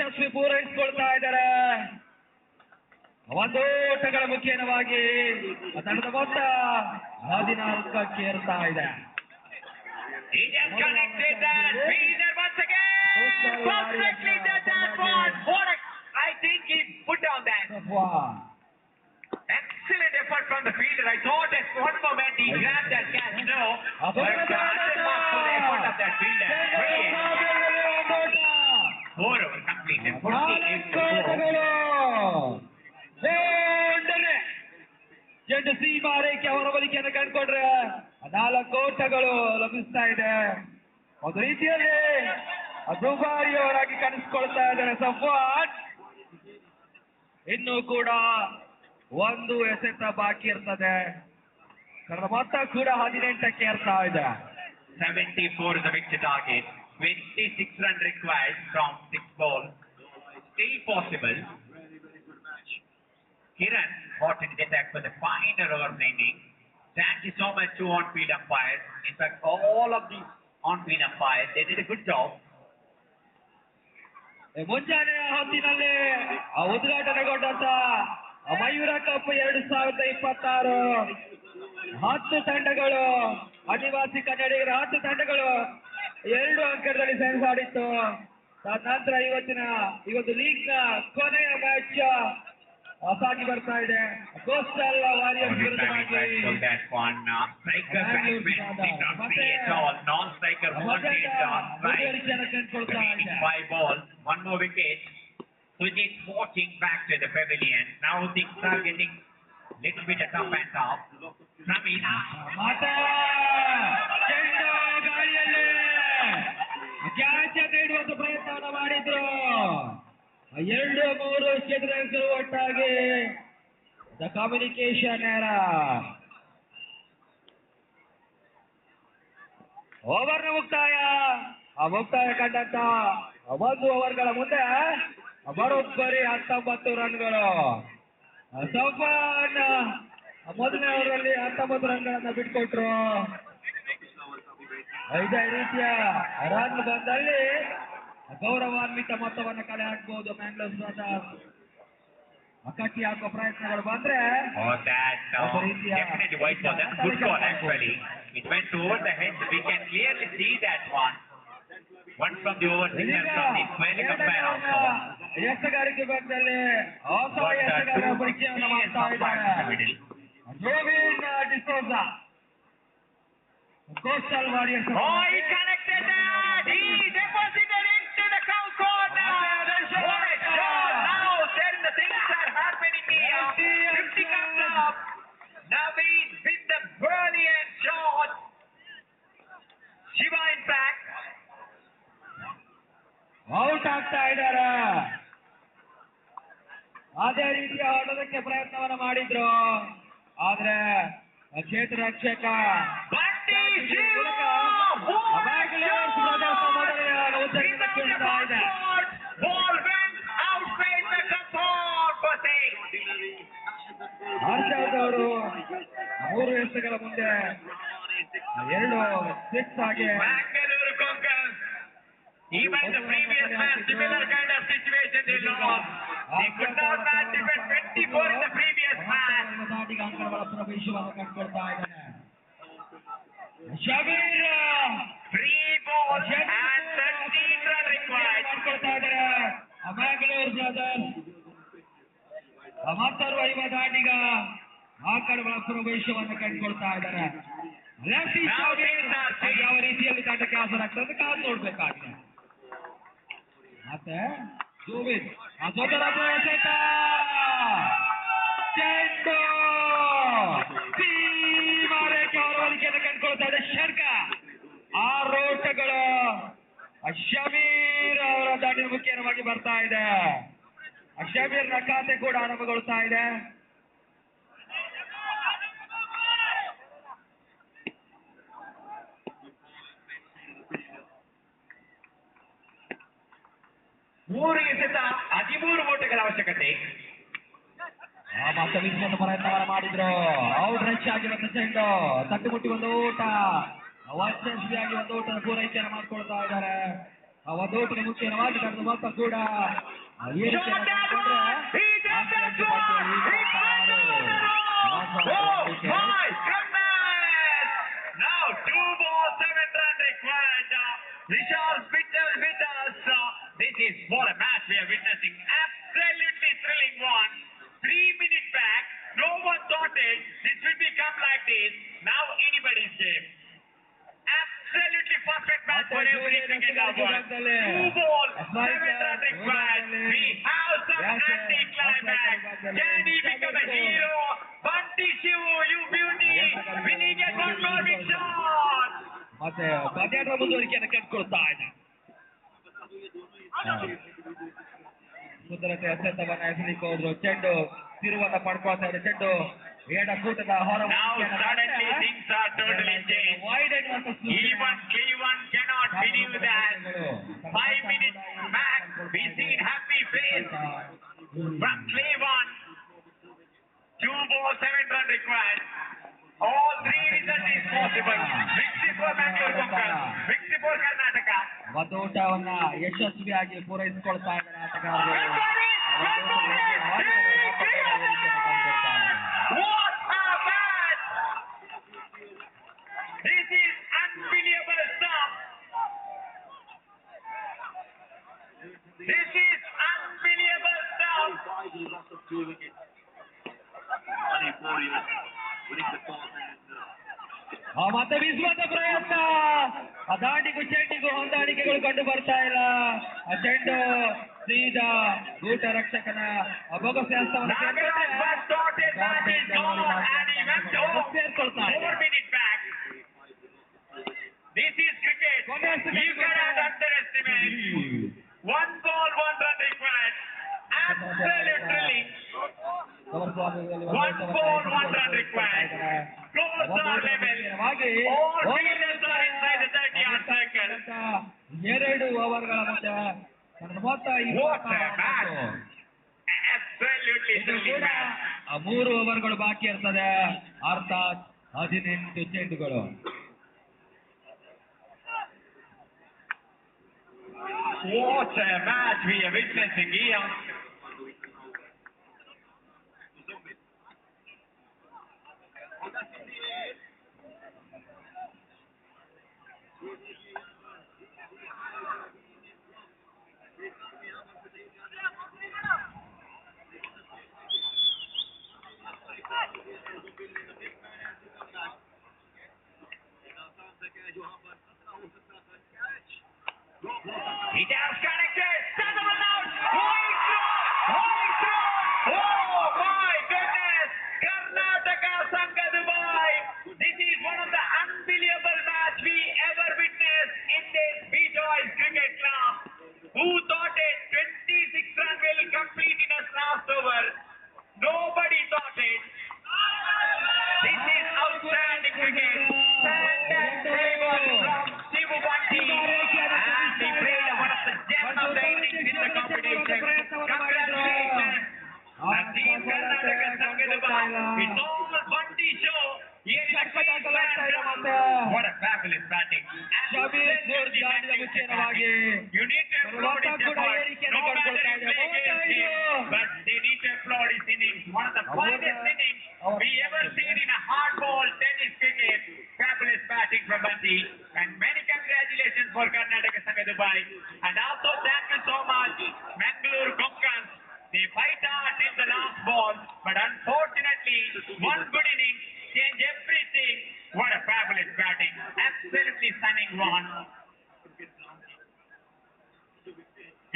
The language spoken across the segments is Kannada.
ಯಶಸ್ವಿ ಪೂರೈಸಿಕೊಳ್ತಾ ಇದ್ದಾರೆ. ಒಂದು ಓಟಗಳ ಮುಖೇನವಾಗಿ ತಂಡದ ಮೊತ್ತ 14ಕ್ಕೆ ಏರ್ತಾ ಇದೆ. He just connected that fielder once again. Perfectly done that one. I think he put down that. Excellent effort from the fielder. I thought at one moment he grabbed that catch. No. But mark for the effort of that fielder. Brilliant. 4 over completed. 48-4. ಜಂಡು ಸೀಮಾ ರೇಖೆ ಹೊರಬಲಿಕೆಯನ್ನು ಕಂಡುಕೊಂಡ್ರೆ 4 ಓಟಗಳು ಲಭಿಸ್ತಾ ಇದೆ. ಒಂದು ರೀತಿಯಲ್ಲಿ ದುಬಾರಿಯವರಾಗಿ ಕಾಣಿಸ್ಕೊಳ್ತಾ ಇದ್ದಾರೆ ಸಫ್ವಾನ್. ಇನ್ನೂ ಕೂಡ ಒಂದು ಎಸೆತ ಬಾಕಿ ಇರ್ತದೆ. ಕಳೆದ ಮೊತ್ತ ಕೂಡ 18ಕ್ಕೆ ಏರ್ತಾ ಇದೆ. 74 is the victory target. 26 run required from 6 balls. Still possible. Kiran got into the attack for the final over of the inning. Thank you so much to on-field umpires. In fact, all of the on-field umpires, they did a good job. ಮುಂಜಾನೆಯ ಹೊತ್ತಿನಲ್ಲಿ ಉದ್ಘಾಟನೆಗೊಂಡಂತ ಮಯೂರ ಕಪ್ 2026 10 ತಂಡಗಳು, ಆದಿವಾಸಿ ಕನ್ನಡಿಗರ 10 ತಂಡಗಳು 2 ಅಂಕದಲ್ಲಿ ಸೆಣಸಾಡಿತ್ತು. ನಂತರ ಇವತ್ತು ಲೀಗ್ ನ ಕೊನೆಯ ಮ್ಯಾಚ್ ಸಾಗಿ ಬರ್ತಾ ಇದೆ. ಕೋಸ್ಟಲ್ ವಾರಿಯರ್ಸ್ ವಿರುದ್ಧವಾಗಿ Five balls, one more wicket. Sujit walking back to the pavilion. Now things are getting little bit tough and tough. Ramesh. ಚೆಂಡು ಗಾಳಿಯಲ್ಲಿ ಕ್ಯಾಚ್ ನೀಡುವಂತ ಪ್ರಯತ್ನವನ್ನು ಮಾಡಿದ್ರು. 2-3 ಕ್ಷೇತ್ರಗಳು ಒಟ್ಟಾಗಿ ದ ಕಮ್ಯುನಿಕೇಶನ್ ಓವರ್ನ ಮುಕ್ತಾಯ ಕಂಡಂತ 1 ಓವರ್ಗಳ ಮುಂದೆ ಬರೋಬ್ಬರಿ 19 ರನ್ಗಳು. ಸಫಾನ್ ಮೊದಲನೇ ಓವರಲ್ಲಿ 19 ರನ್ಗಳನ್ನ ಬಿಟ್ಕೊಟ್ರು. ಇದೇ ರೀತಿಯ ರನ್ ಬಂದಲ್ಲಿ ಗೌರವಾನ್ವಿತ ಮೊತ್ತವನ್ನು ಕಲೆ ಹಾಕಬಹುದು. ಮ್ಯಾಂಗ್ಳೂರ್ ಬ್ರದರ್ಸ್ ಕಟ್ಟಿ ಹಾಕುವ ಪ್ರಯತ್ನಗಳು ಬಂದ್ರೆ definitely white ball. That's good call actually. It went over the head. We can clearly see that one. One from the overseas from the square umpire also. ಎಸೆಗಾರಿಕೆ ಭಾಗದಲ್ಲಿ ಹೊಸ ಎಸೆಗಾರರ ಪರಿಚಯವನ್ನು ಮಾಡ್ತಾ ಇದ್ದಾರೆ. Jovin D'Souza, Coastal Warriors. Oh, he connected that. He deposited into the cow corner. What a shot. Now then the things are happening here. 50 comes up. Naveen with the brilliant shot. Shiva in fact. Out ಆಗ್ತಾ ಇದ್ದಾರೆ. ಅದೇ ರೀತಿಯ ಆಡೋದಕ್ಕೆ ಪ್ರಯತ್ನವನ್ನು ಮಾಡಿದ್ರು. ಆದ್ರೆ ಕ್ಷೇತ್ರ ರಕ್ಷಕ ಹರ್ಷದ್ ಅವರು 3 ಎಸೆಗಳ ಮುಂದೆ 2 6 ಆಗಿ. Even the previous match, similar kind of situation they lost. They could not match even 24 in the previous match. ಪ್ರವೇಶವನ್ನು ಕಂಡುಕೊಳ್ತಾ ಇದ್ದಾನೆ Shabir. 3 balls and 13 run required. ಮಾಡ್ಕೊಳ್ತಾ ಇದ್ದಾರೆ ಮ್ಯಾಂಗ್ಳೂರ್ ಬ್ರದರ್ಸ್. ಮತ್ತೋರ್ವ ಯುವ ದಾಂಡಿಗ ಆ ಕಡೆ ಪ್ರವೇಶವನ್ನು ಕಂಡುಕೊಳ್ತಾ ಇದ್ದಾರೆ. ಯಾವ ರೀತಿಯಲ್ಲಿ ತಂಡಕ್ಕೆ ಹಾಜರಾಗ್ತದೆ ಕಾದು ನೋಡ್ಬೇಕಾಗಿದೆ. ಮತ್ತೆ ಜೋವಿನ್ ಚೆಂಡು ಸೀಮಾರೇಖೆ ಹೊರವಲಿಕೆಯನ್ನು ಕಂಡುಕೊಳ್ತಾ ಇದೆ ಶರ್ಕ. 6 ಓಟಗಳು ಶಮೀರ್ ಅವರ ದಾಟಿನ ಮುಖ್ಯವಾಗಿ ಬರ್ತಾ ಇದೆ. ಶಮೀರ್ನ ಖಾತೆ ಕೂಡ ಆರಂಭಗೊಳ್ತಾ ಇದೆ. ಮೂರು ಎಸೆತ 13 ಓಟಗಳ ಅವಶ್ಯಕತೆ. ಮತ್ತೆ ವಿಶ್ವದ ಪ್ರಯತ್ನವನ್ನು ಮಾಡಿದ್ರು. ಔಟ್ ರಶ್ ಆಗಿರುವಂತ ಚೆಂಡು ತಟ್ಟುಮುಟ್ಟಿ ಒಂದು ಓಟ, ಯಶಸ್ವಿಯಾಗಿ ಒಂದು ಓಟದ ಪೂರೈಕೆಯನ್ನು ಮಾಡ್ಕೊಳ್ತಾ ಇದ್ದಾರೆ. ಒಂದು ಓಟದ ಮುಖ್ಯವಾಗಿ ಮೊತ್ತ ಕೂಡ Shot that one! He did that one! He climbed over the rope! Oh my goodness! Now 2 balls, 7 runs required. Vishal Spittal with us. This is what a match we are witnessing. Absolutely thrilling one. 3 minutes back, no one thought this will become like this. Now anybody's game. Absolutely perfect match for every cricket lover. 2 balls, 7 runs required. We have some anti-climax. Can he become a hero? Bunty Shivu, you beauty. Winning at one more big shot. ಮತ್ತೆ ಪಂದ್ಯದ ಮುಂದುವರಿಕೆಯನ್ನು ಕಂಡುಕೊಳ್ತಾ ಇದೆ. ಸುಂದರತೆ ಅತ್ಯಂತವನ್ನ ಎಸಲಿಕ್ಕೆ ಹೋದ್ರು. ಚೆಂಡು ತಿರುವನ್ನ ಪಡ್ಕೊಳ್ತಾ ಇದೆ. ಚೆಂಡು ಎಡಕೂಟದ ಹೊರ Now suddenly things are totally changed. Even Cleveland cannot believe that. 5 minutes back, we seen happy face from Cleveland. 2 balls, 7 runs required. All 3 results is possible. Victory for Bangalore Conquerors. Victory for Karnataka. ಒತ್ತೋಟವನ್ನ ಯಶಸ್ವಿಯಾಗಿ ಪೂರೈಸಿಕೊಳ್ತಾ ಇದ್ದಾರೆ ಆಟಗಾರರು. What a match! This is unbelievable stuff. This is unbelievable stuff. ಮತ್ತೆ ವಿಶ್ವದ ಪ್ರಯತ್ನ. ಆ ದಾಂಡಿಗೂ ಚೆಂಡಿಗೂ ಹೊಂದಾಣಿಕೆಗಳು ಕಂಡು ಬರ್ತಾ ಇಲ್ಲ. ಆ ಚೆಂಡು ಸೀದಾ ಗೂಟ ರಕ್ಷಕನ ಬೊಗಸೆ ಹಸ್ತವನ್ನು ಸೇರ್ಕೊಳ್ತಾ ಇದೆ. 4 minutes back. This is cricket. You cannot underestimate. 1 ball, 1 run required. Absolute thrilling. 1 ball, 1 run required. Scores are level. All fielders are inside the 30-yard circle. 2 ಓವರ್ಗಳ ಮಧ್ಯೆ What a match! Absolutely thrilling match. 3 ಓವರ್ಗಳು ಬಾಕಿ ಇರ್ತದೆ. ಅರ್ಥಾತ್ 18 ಚೆಂಡುಗಳು. What a match we are witnessing here. It has connected. Sutherland out. Wide throw. Oh my goodness. Karnataka Sangha Dubai. This is one of the unbelievable match we ever witnessed in this B-Joyce Cricket Club. Who thought it? 26 run will complete in a last over. Nobody thought it. This is outstanding cricket. Standard flavor from Shivu Bunty. And he played one of the gems of the innings in the competition. Congratulations. And Team Karnataka Sangha Dubai. It's all Bunty show. Here is a clean batsman. What a fabulous batting. You need to applaud his effort. No matter if play against him, but they need to applaud his innings. One of the finest innings we ever seen in a hardball tennis cricket. Fabulous batting from Bunty. And many congratulations for Karnataka Sangha Dubai. And also thank you so much, Mangalore Konkans. They fight hard in the last ball, but unfortunately, one good inning changed everything. What a fabulous batting. Absolutely stunning one.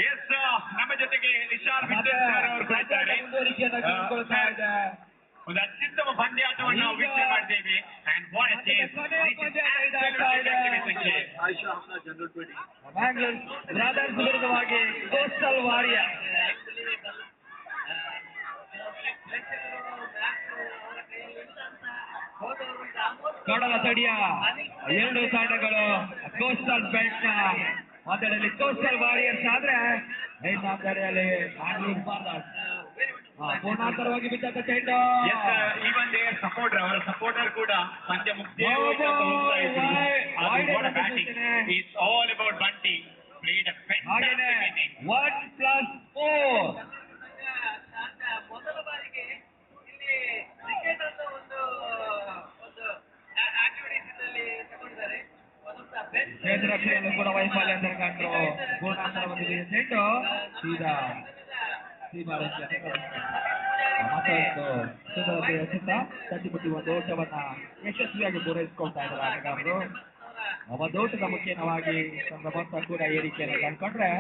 Yes, ನಮ್ಮ ಜೊತೆಗೆ ವಿಶಾಲ್ ವಿಠಲ್ ಸರ್ ಅವರು ಬರ್ತಾರೆ. ಒಂದು ಅತ್ಯುತ್ತಮ ಪಂದ್ಯಾಟವನ್ನು ನಾವು ವೀಕ್ಷಣೆ ಮಾಡಿದ್ದೇವೆ. And what a chase. Bangalore Brothers ವಿರುದ್ಧವಾಗಿ ಕೋಸ್ಟಲ್ ವಾರಿಯರ್. ಕಡಲ ತಡಿಯ 2 ತಂಡಗಳು ಕೋಸ್ಟಲ್ ಬೆಲ್ಟ್ ನ ಒಂದೆಡೆಯಲ್ಲಿ ಕೋಸ್ಟಲ್ ವಾರಿಯರ್ಸ್ ಆದ್ರೆ ಇನ್ನೊಂದೆಡೆಯಲ್ಲಿ ಬ್ಯಾಂಗ್ಳೂರ್ ಬ್ರಾದರ್ಸ್. ಪೂರ್ಣಾಂತರವಾಗಿ ಬಿದ್ದಂತ ಚೆಂಡು. ಈವನ್ ದೇರ್ ಸಪೋರ್ಟರ್, ಅವರ ಸಪೋರ್ಟರ್ ಕೂಡ ಪಂದ್ಯ ಮುಕ್ತಿ. It's all about Bunty. Played a fantastic inning. 1+1 4. ಮೊದಲ ಬಾರಿಗೆ ಇಲ್ಲಿ ಕ್ರಿಕೆಟ್ ಅಂತ ಒಂದು ಆಕ್ಟಿವಿಟೀಸ್ ಅಲ್ಲಿ ತಗೊಂಡಿದ್ದಾರೆ. ರಕ್ಷಣೆಯಲ್ಲೂ ಕೂಡ ವೈಫಲ್ಯ ಅಂತ ಕಂಡ್ರು. ಪೂರ್ಣಾಂತರ ಬಂದಿದೆ ಚೆಂಡು ಸೀದಾ ಮತ್ತೊಂದು ಸುಂದರತೆಯ ಚಿತ್ರ ತಟ್ಟಿಬಿಟ್ಟು ಒಂದು ಓಟವನ್ನ ಯಶಸ್ವಿಯಾಗಿ ಪೂರೈಸಿಕೊಳ್ತಾ ಇದ್ದಾರೆ ಆಟಗಾರರು. ಒಂದು ಓಟದ ಮುಖ್ಯವಾಗಿ ತಮ್ಮ ಮೊತ್ತ ಕೂಡ ಏರಿಕೆಯನ್ನು ಕಂಡುಕೊಂಡ್ರೆ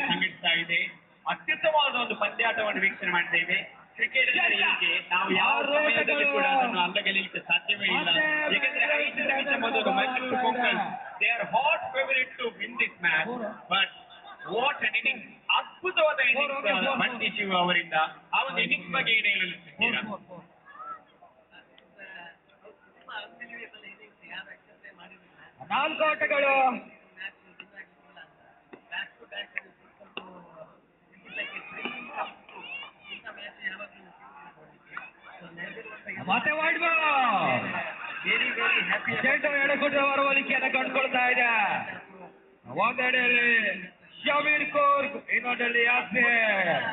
ಸಂಘಟಿಸ್ತಾ ಇದೆ. ಅತ್ಯುತ್ತಮವಾದ ಒಂದು ಪಂದ್ಯಾಟವನ್ನು ವೀಕ್ಷಣೆ ಮಾಡ್ತೇವೆ. ಕ್ರಿಕೆಟ್ ಹೀಗೆ ನಾವು ಯಾವ ಸಮಯದಲ್ಲಿ ಕೂಡ ಅದನ್ನು ಅಲ್ಲಗಲಿಕ್ಕೆ ಸಾಧ್ಯವೇ ಇಲ್ಲ. ಏಕೆಂದ್ರೆ 5 ನಿಮಿಷ ಮೊದಲು Mysuru Congress they are hot favourite to win this match. But what an innings, ಅದ್ಭುತವಾದ ಇನ್ನಿಂಗ್ಸ್ ಬಂಟಿ ಶಿವ ಅವರಿಂದ. ಆ ಒಂದು ಇನ್ನಿಂಗ್ಸ್ ಬಗ್ಗೆ ಏನು ಹೇಳಲಿದ್ದೀರಾ? 4 ಆಟಗಳು ಮತ್ತೆ ವೈಡ್ ಬಾಲ್. ಚೆಂಡು ಎಡಗುಡ್ಡ ಬರುವಲಿಕೆಯನ್ನು ಕಂಡುಕೊಳ್ತಾ ಇದೆ. ಒಂದೆಡೆಯಲ್ಲಿ ಶಮೀರ್ ಕೋರ್ಗ್, ಇನ್ನೊಂದರಲ್ಲಿ ಯಾಸೀರ್.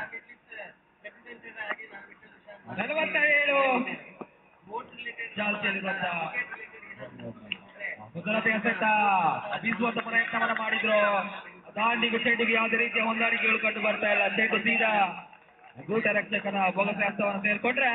47 ಚಾಲ್ತಿಯಲ್ಲಿ ಬಂದ ಸುಂದರತೆಯ ಸೆಟ್ಟ ಬೀಸುವಂತ ಪ್ರಯತ್ನವನ್ನು ಮಾಡಿದ್ರು. ದಾಂಡಿಗೂ ಚೆಂಡಿಗೆ ಯಾವುದೇ ರೀತಿಯ ಹೊಂದಾಣಿಕೆಗಳು ಕಂಡು ಬರ್ತಾ ಇಲ್ಲ. ಚೆಂಡು ಸೀದಾ ಗೂಟ ರಕ್ಷಕನ ಬೊಗಸೆ ಹಸ್ತವನ್ನು ಸೇರ್ಕೊಂಡ್ರೆ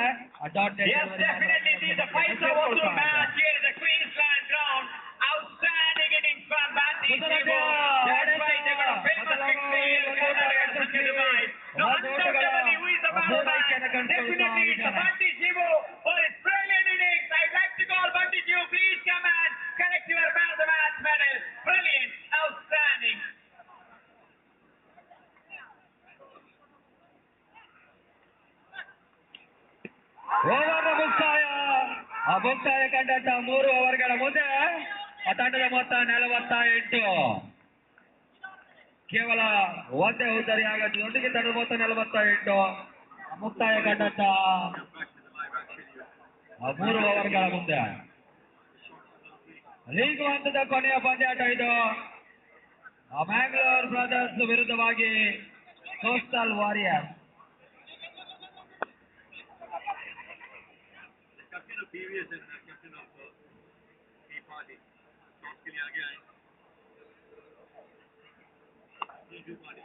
ಓವರ್ ಮುಕ್ತಾಯ ಕಂಡಂತ 3 ಓವರ್ಗಳ ಮುಂದೆ ಆ ತಂಡದ ಮೊತ್ತ 48. ಕೇವಲ ಒಂದೇ ಉದ್ದರಿ ಆಗದೊಂದಿಗೆ ತಂಡದ ಮೊತ್ತ 48. ಮುಕ್ತಾಯ ಕಂಡಂತ 3 ಓವರ್ಗಳ ಮುಂದೆ ಲೀಗ್ ಹಂತದ ಕೊನೆಯ ಪಂದ್ಯಾಟ ಇದು. ಮ್ಯಾಂಗ್ಳೂರ್ ಬ್ರದರ್ಸ್ ವಿರುದ್ಧವಾಗಿ coastal warriors. previous and captain of the party. Toss के लिए आगे आए. Niju party.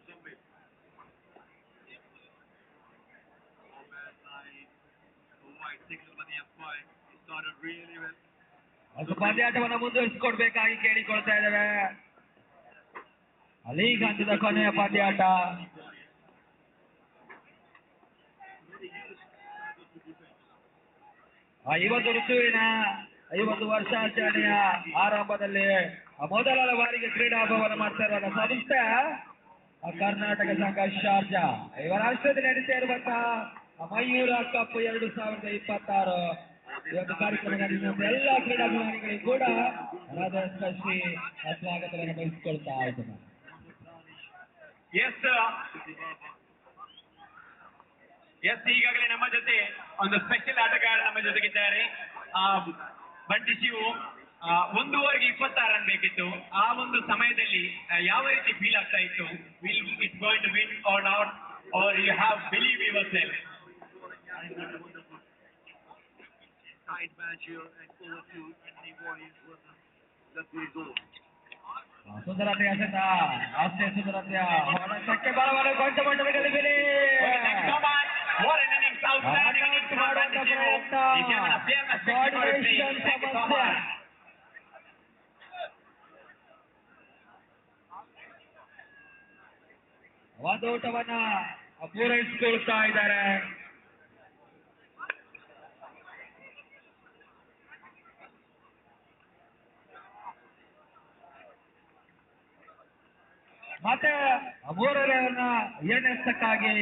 Somewhere. Oh man, white signal by the umpire. He started really well. ಅದು ಪಂದ್ಯಾಟವನ್ನು ಮುಂದುವರಿಸಿಕೊಡ್ಬೇಕಾಗಿ ಕೇಳಿಕೊಳ್ತಾ ಇದ್ದೇವೆ. ಲೀಗ್ ಹಂತದ ಕೊನೆಯ ಪಂದ್ಯಾಟ. ಈ ಒಂದು ಋತುವಿನ 50 ವರ್ಷಾಚರಣೆಯ ಆರಂಭದಲ್ಲಿ ಮೊದಲ ಬಾರಿಗೆ ಕ್ರೀಡಾ ಹಬ್ಬವನ್ನು ಮಾಡ್ತಾ ಇರುವ ಸಂಸ್ಥೆ ಕರ್ನಾಟಕ ಸಂಘ ಶಾರ್ಜಾ. ಇವರ ರಾಷ್ಟ್ರದಲ್ಲಿ ನಡೀತಾ ಇರುವಂತಹ ಮಯೂರ ಕಪ್ 2026 ಈ ಒಂದು ಕಾರ್ಯಕ್ರಮದಲ್ಲಿ ಎಲ್ಲ ಕ್ರೀಡಾಭಿಮಾನಿಗಳಿಗೂ ಕೂಡ ಹೃದಯಸ್ಪರ್ಶಿ ಸ್ವಾಗತವನ್ನು ಬಯಸಿಕೊಳ್ತಾ ಇದ್ದೇನೆ. ಈಗಾಗಲೇ ನಮ್ಮ ಜೊತೆ ಒಂದು ಸ್ಪೆಷಲ್ ಆಟಗಾರ ನಮ್ಮ ಜೊತೆಗಿದ್ದಾರೆ. ಬಂಟಿ ಶಿವು 1 ಓವರ್ಗೆ 26 ರನ್ ಬೇಕಿತ್ತು. ಆ ಒಂದು ಸಮಯದಲ್ಲಿ ಯಾವ ರೀತಿ ಫೀಲ್ ಆಗ್ತಾ ಇತ್ತು? Will it going to win or not, are you have believe yourself? ಸುಂದರತೆಯ ಸೆಟ ಅಷ್ಟೇ ಸುಂದರತೆಯ ಹೊರಕ್ಕೆ ಬಲವನ್ನು ಕೊಂಚ ಮಟ್ಟದಲ್ಲಿ ಬೆಲೆ ಒಂದು ಊಟವನ್ನ ಪೂರೈಸಿಕೊಳ್ತಾ ಇದ್ದಾರೆ. ಮತ್ತೆ 3ನೇ 2ನೇ ಎಸೆತಕ್ಕಾಗಿ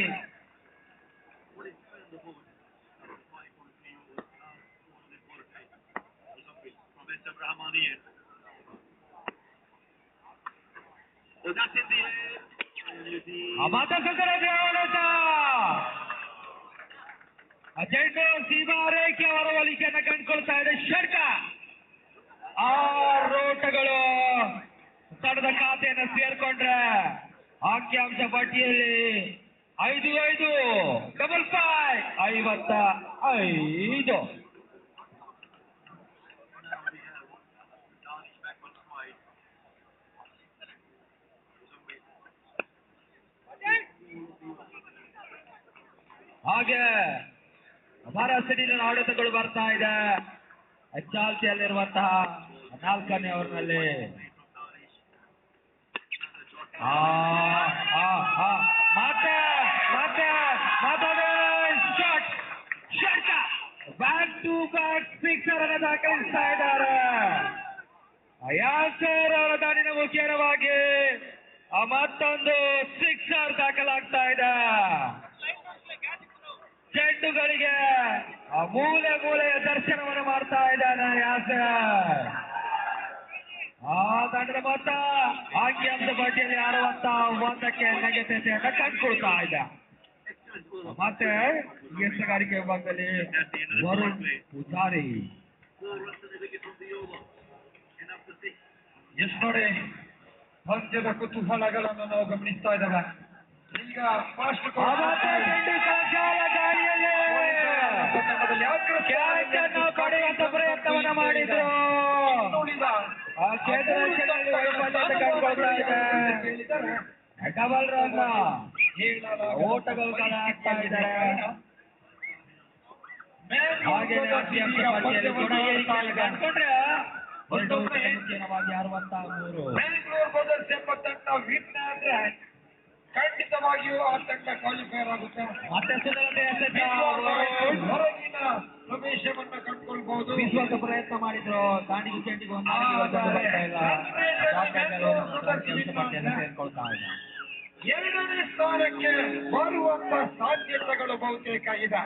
ಚೆಂಡು ಸೀಮಾ ರೇಖೆ ಹೊರವಲಿಕೆಯನ್ನು ಕಂಡುಕೊಳ್ತಾ ಇದೆ ಷಡ್ಕ. 6 ಓಟಗಳು ತಂಡದ ಖಾತೆಯನ್ನು ಸೇರ್ಕೊಂಡ್ರೆ ಅಂಕಿಅಂಶ ಪಟ್ಟಿಯಲ್ಲಿ 5-5 ಡಬಲ್ 55. ಹಾಗೆ ಭಾರತ ಆಡಳಿತಗಳು ಬರ್ತಾ ಇದೆ ಚಾಲ್ತಿಯಲ್ಲಿರುವಂತಹ 4ನೇ ಓವರ್ನಲ್ಲಿ. ಬ್ಯಾಕ್ ಟು ಬ್ಯಾಕ್ ಸಿಕ್ಸರ್ ಅನ್ನು ದಾಖಲಿಸ್ತಾ ಇದ್ದಾರೆ ಯಾಸರ್ ಅವರ ದಾಳಿನ ಮುಖ್ಯವಾಗಿ ಮತ್ತೊಂದು ಸಿಕ್ಸರ್ ದಾಖಲಾಗ್ತಾ ಇದೆ. ಚೆಂಡುಗಳಿಗೆ ಮೂಲೆಯ ದರ್ಶನವನ್ನು ಮಾಡ್ತಾ ಇದ್ದಾನೆ ಯಾಸರ್. ಆ ತಂಡದ ಮೊತ್ತ ಅಂಕಿಅಂಶ ಪಟ್ಟಿಯಲ್ಲಿ 61ಕ್ಕೆ ನೆಗೆಟಿವಿಟಿಯನ್ನು ಕಂಡುಕೊಳ್ತಾ ಇದೆ. ಮತ್ತೆ ಎಸಗಾರಿಕೆ ವಿಭಾಗದಲ್ಲಿ ವರುಣ್ ಪೂಜಾರಿ. ಎಷ್ಟು ನೋಡಿ ಪಂದ್ಯದ ಕುತೂಹಲಗಳನ್ನು ನಾವು ಗಮನಿಸ್ತಾ ಇದ್ದೇವೆ. ಈಗ ಫಾಸ್ಟ್ ಪಡೆಯುವಂತ ಪ್ರಯತ್ನವನ್ನ ಮಾಡಿದ್ರು. ಆ ಕ್ಷೇತ್ರದಲ್ಲಿ ವೈಫಲ್ಯತೆ ಕಂಡುಕೊಳ್ತಾ ಇದೆ. ಡಬಲ್ ರನ್ ಓಟಗಳು ಆಗ್ತಾ ಇದ್ದಾರೆ. ಹಾಗೇನೆ ಅಂಕಿಅಂಶ ಪಟ್ಟಿಯಲ್ಲಿ ಕೂಡ ಏರಿಕೆ ಕಂಡುಕೊಂಡ್ರೆ ಮುಖ್ಯವಾಗಿ 63. ಬೆಂಗಳೂರು ಬ್ರದರ್ಸ್ ಎಂಬ ತಂಡ ವಿನ್ ಆದ್ರೆ ಖಂಡಿತವಾಗಿಯೂ ಆ ತಂಡ ಕ್ವಾಲಿಫೈರ್ ಆಗುತ್ತೆ. ಮತ್ತೆ ಹೊರಗಿನ ಪ್ರವೇಶವನ್ನ ಕಂಡುಕೊಳ್ಬಹುದು. ಬೀಸುವಂತ ಪ್ರಯತ್ನ ಮಾಡಿದ್ರು. ದಾಂಡಿಗೆ ಚೆಂಡಿಗೆ ಸೇರ್ಕೊಳ್ತಾ ಇಲ್ಲ. 2ನೇ ಸ್ಥಾನಕ್ಕೆ ಬರುವಂತ ಸಾಧ್ಯತೆಗಳು ಬಹುತೇಕ ಇದೆ.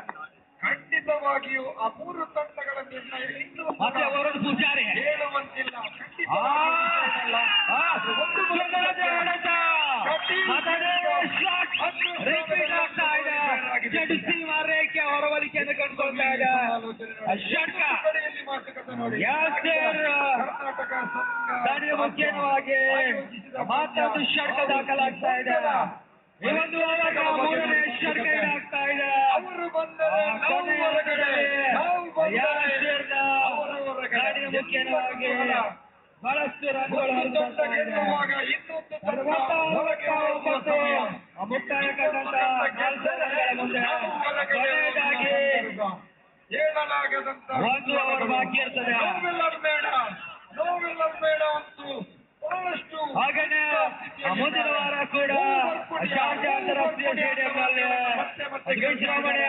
ಖಂಡಿತವಾಗಿಯೂ ಆ 3 ತಂಡಗಳ ನಿರ್ಣಯ ಇನ್ನೂ ಮತ್ತೆ ವರುಣ್ ಪೂಜಾರಿ ಹೇಳುವಂತಿಲ್ಲ. ಸೀಮಾ ರೇಖೆ ಹೊರವಲಿಕೆಯನ್ನು ಕಂಡುಕೊಳ್ತಾ ಇದೆ ಷಡ್ಕ. ಕರ್ನಾಟಕ ದಾಳಿಯ ಮುಖ್ಯವಾಗಿ ಮತ್ತೊಂದು ಷಡ್ಕ ದಾಖಲಾಗ್ತಾ ಇದೆ. ಈ ಒಂದು 3ನೇ ಷಡ್ಕ ಆಗ್ತಾ ಇದೆ. ಅವರು ಬಂದರೆ ದಾಳಿಯ ಮುಖ್ಯವಾಗಿ ಬಹಳಷ್ಟು ರನ್ಗಳು ಮುಕ್ತಾಯ ಕಂಡಂತ 4 ರನ್ಗಳ ಮುಂದೆ ಕೊನೆಯದಾಗಿ ಹೇಳಲಾಗದಂತ 1 ಓವರ್ ಬಾಕಿ ಇರ್ತದೆ. ನೋವೆಲ್ಲ ಬೇಡ ಅಂತೂ ಬಹಳಷ್ಟು. ಹಾಗೇನೆ ಮುಂದಿನ ವಾರ ಕೂಡ ಶಾರ್ಜಾ ಅಂತಾರಾಷ್ಟ್ರೀಯ ಸ್ಟೇಡಿಯಂನಲ್ಲಿ ವಿಶ್ರಾಮಣೆಯ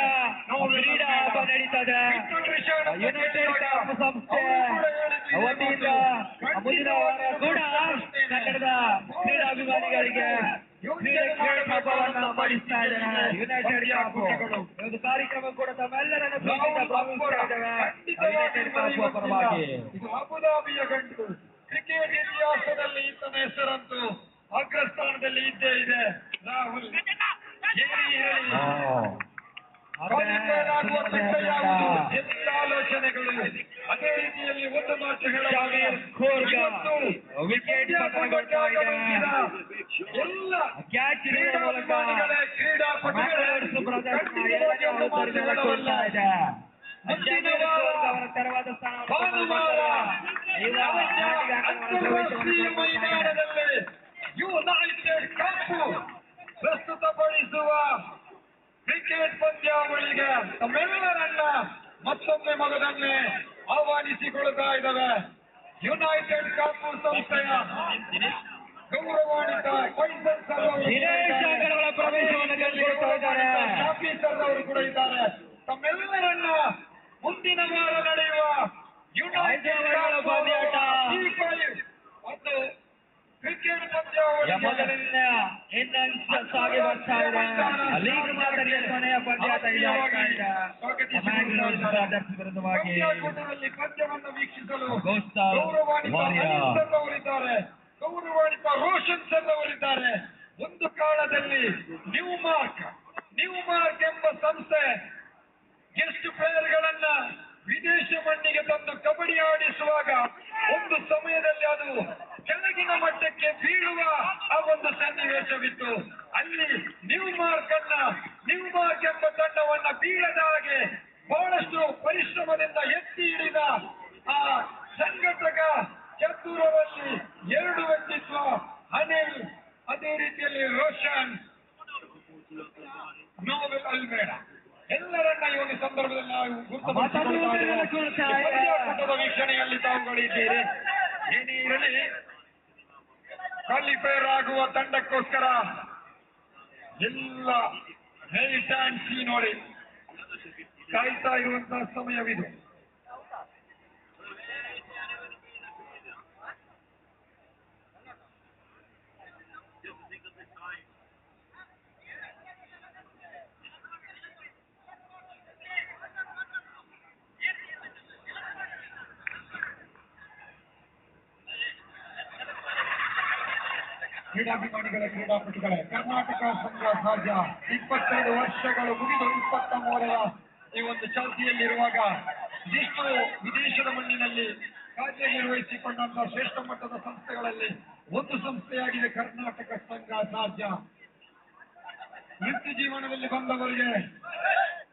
ಕ್ರೀಡಾ ಹಬ್ಬ ನಡೀತದೆ. ಯುನೈಟೆಡ್ ಕಪ್ ಸಂಸ್ಥೆ ವತಿಯಿಂದ ಮುಂದಿನ ವಾರ ಕೂಡ ಕನ್ನಡದ ಕ್ರೀಡಾಭಿಮಾನಿಗಳಿಗೆ ಕ್ರೀಡೆ ಹಬ್ಬವನ್ನ ಮಾಡಿಸ್ತಾ ಇದ್ದಾರೆ. ಯುನೈಟೆಡ್ ಕಪ್ ಒಂದು ಕಾರ್ಯಕ್ರಮ ಕೂಡ ತಮ್ಮೆಲ್ಲರನ್ನು ಭಾವಿಸ್ತಾ ಇದ್ದೇವೆ. ಯುನೈಟೆಡ್ ಕಪ್ ಪರವಾಗಿ ಇದು ಅಬುದಾಬಿಯ ಗಂಟು. ಕ್ರಿಕೆಟ್ ಇತಿಹಾಸದಲ್ಲಿ ಈತನ ಹೆಸರಂತೂ ಅಗ್ರಸ್ಥಾನದಲ್ಲಿ ಇದ್ದೇ ಇದೆ. ರಾಹುಲ್ ಎಲ್ಲ ಆಲೋಚನೆಗಳು ಅದೇ ರೀತಿಯಲ್ಲಿ ಒಂದು ಮಾತು ವಿಕೆಟ್ ಪತನಗೊಳ್ತಾ ಇದೆ. ಎಲ್ಲ ಕ್ಯಾಚ್ ಮೂಲಕ ಪ್ರದರ್ಶನ ಇದೆ. ಅವರ ತೆರವಾದ ಮೈದಾನದಲ್ಲಿ ಯುನೈಟೆಡ್ ಕಪ್ ಪ್ರಸ್ತುತಪಡಿಸುವ ಕ್ರಿಕೆಟ್ ಪಂದ್ಯಾವಳಿಗೆ ತಮ್ಮೆಲ್ಲರನ್ನ ಮತ್ತೊಮ್ಮೆ ಮಗದನ್ನೇ ಆಹ್ವಾನಿಸಿಕೊಳ್ತಾ ಇದ್ದಾವೆ. ಯುನೈಟೆಡ್ ಕಪ್ ಸಂಸ್ಥೆಯ ಗೌರವಾನ್ವಿತ ಫೈಸಲ್ ಸರ್ ಅವರು ಪ್ರವೇಶವನ್ನು ಕಂಡುಕೊಳ್ತಾ ಇದ್ದಾರೆ. ಆಫೀಸರ್ ಅವರು ಕೂಡ ಇದ್ದಾರೆ. ತಮ್ಮೆಲ್ಲರನ್ನ ಮುಂದಿನ ವಾರ ನಡೆಯುವ ಯುನೈಟೆಡ್ ಪಂದ್ಯಾಟ ಮತ್ತು ಕ್ರಿಕೆಟ್ ಕ್ರಿಕೆಟ್ ಪಂದ್ಯಾವಳಿಗೆ ಮೊದಲಿನ ಇನ್ನಿಂಗ್ಸ್ ಸಾಗಿ ಬರ್ತಾ ಇದೆ. ಲೀಗ್ ಮಾದರಿಯ ಕೊನೆಯ ಪಂದ್ಯ ತಯಾರಾಗ್ತಾ ಇದೆ. ಮ್ಯಾಂಗ್ಳೂರ್ ಬ್ರಾದರ್ಸ್ ವಿರುದ್ಧವಾಗಿ ಪಂದ್ಯಾಕೂಟದಲ್ಲಿ ಪಂದ್ಯವನ್ನು ವೀಕ್ಷಿಸಲು ಗೋಸ್ತಾಲ್ ಗೌರವಾನ್ವಿತ ವಾರಿಯರ್. ಅನಿಲ್ ಸರ್ ಅವರಿದ್ದಾರೆ, ಗೌರವಾನ್ವಿತ ರೋಷನ್ ಸರ್ ಅವರಿದ್ದಾರೆ. ಒಂದು ಕಾಲದಲ್ಲಿ ನ್ಯೂಮಾರ್ಕ್ ಎಂಬ ಸಂಸ್ಥೆ ಗೆಸ್ಟ್ ಪ್ಲೇಯರ್ಗಳನ್ನ ವಿದೇಶ ಮಣ್ಣಿಗೆ ತಂದು ಕಬಡ್ಡಿ ಆಡಿಸುವಾಗ ಒಂದು ಸಮಯದಲ್ಲಿ ಅದು ಕೆಳಗಿನ ಮಟ್ಟಕ್ಕೆ ಬೀಳುವ ಆ ಒಂದು ಸನ್ನಿವೇಶವಿತ್ತು. ಅಲ್ಲಿ ನ್ಯೂಮಾರ್ಕ್ ಎಂಬ ತಂಡವನ್ನ ಬೀಳದ ಹಾಗೆ ಬಹಳಷ್ಟು ಪರಿಶ್ರಮದಿಂದ ಎತ್ತಿ ಹಿಡಿದ ಆ ಸಂಘಟಕ ಚತುರರಲ್ಲಿ ಎರಡು ವ್ಯಕ್ತಿತ್ವ ಅನಿಲ್, ಅದೇ ರೀತಿಯಲ್ಲಿ ರೋಷನ್, ನೋವೆಲ್ ಅಲ್ಮೇಡ ಎಲ್ಲರನ್ನ ಈ ಒಂದು ಸಂದರ್ಭದಲ್ಲಿ ನಾವು ಪಂದ್ಯಾಕೂಟದ ವೀಕ್ಷಣೆಯಲ್ಲಿ ತಾವುಗಳಿದ್ದೀರಿ. ಏನೇ ಇರಲಿ, ಕ್ವಾಲಿಫೈರ್ ಆಗುವ ತಂಡಕ್ಕೋಸ್ಕರ ಎಲ್ಲ ವೇಟ್ ಅಂಡ್ ಸೀ ನೋಡಿ ಕಾಯ್ತಾ ಇರುವಂತಹ ಸಮಯವಿದು. ಕ್ರೀಡಾಭಿಮಾನಿಗಳ ಕ್ರೀಡಾಪಟುಗಳೇ, ಕರ್ನಾಟಕ ಸಂಘ ಸಾಧ್ಯ 22 ವರ್ಷಗಳು ಮುಗಿದು 23ರ ಈ ಒಂದು ಚಾಲ್ತಿಯಲ್ಲಿರುವಾಗ ಇದಿಷ್ಟು ವಿದೇಶದ ಮಣ್ಣಿನಲ್ಲಿ ಕಾರ್ಯನಿರ್ವಹಿಸಿಕೊಂಡಂತಹ ಶ್ರೇಷ್ಠ ಮಟ್ಟದ ಸಂಸ್ಥೆಗಳಲ್ಲಿ ಒಂದು ಸಂಸ್ಥೆಯಾಗಿದೆ ಕರ್ನಾಟಕ ಸಂಘ ಸಾಧ್ಯ. ವೃತ್ತಿ ಜೀವನದಲ್ಲಿ ಬಂದವರಿಗೆ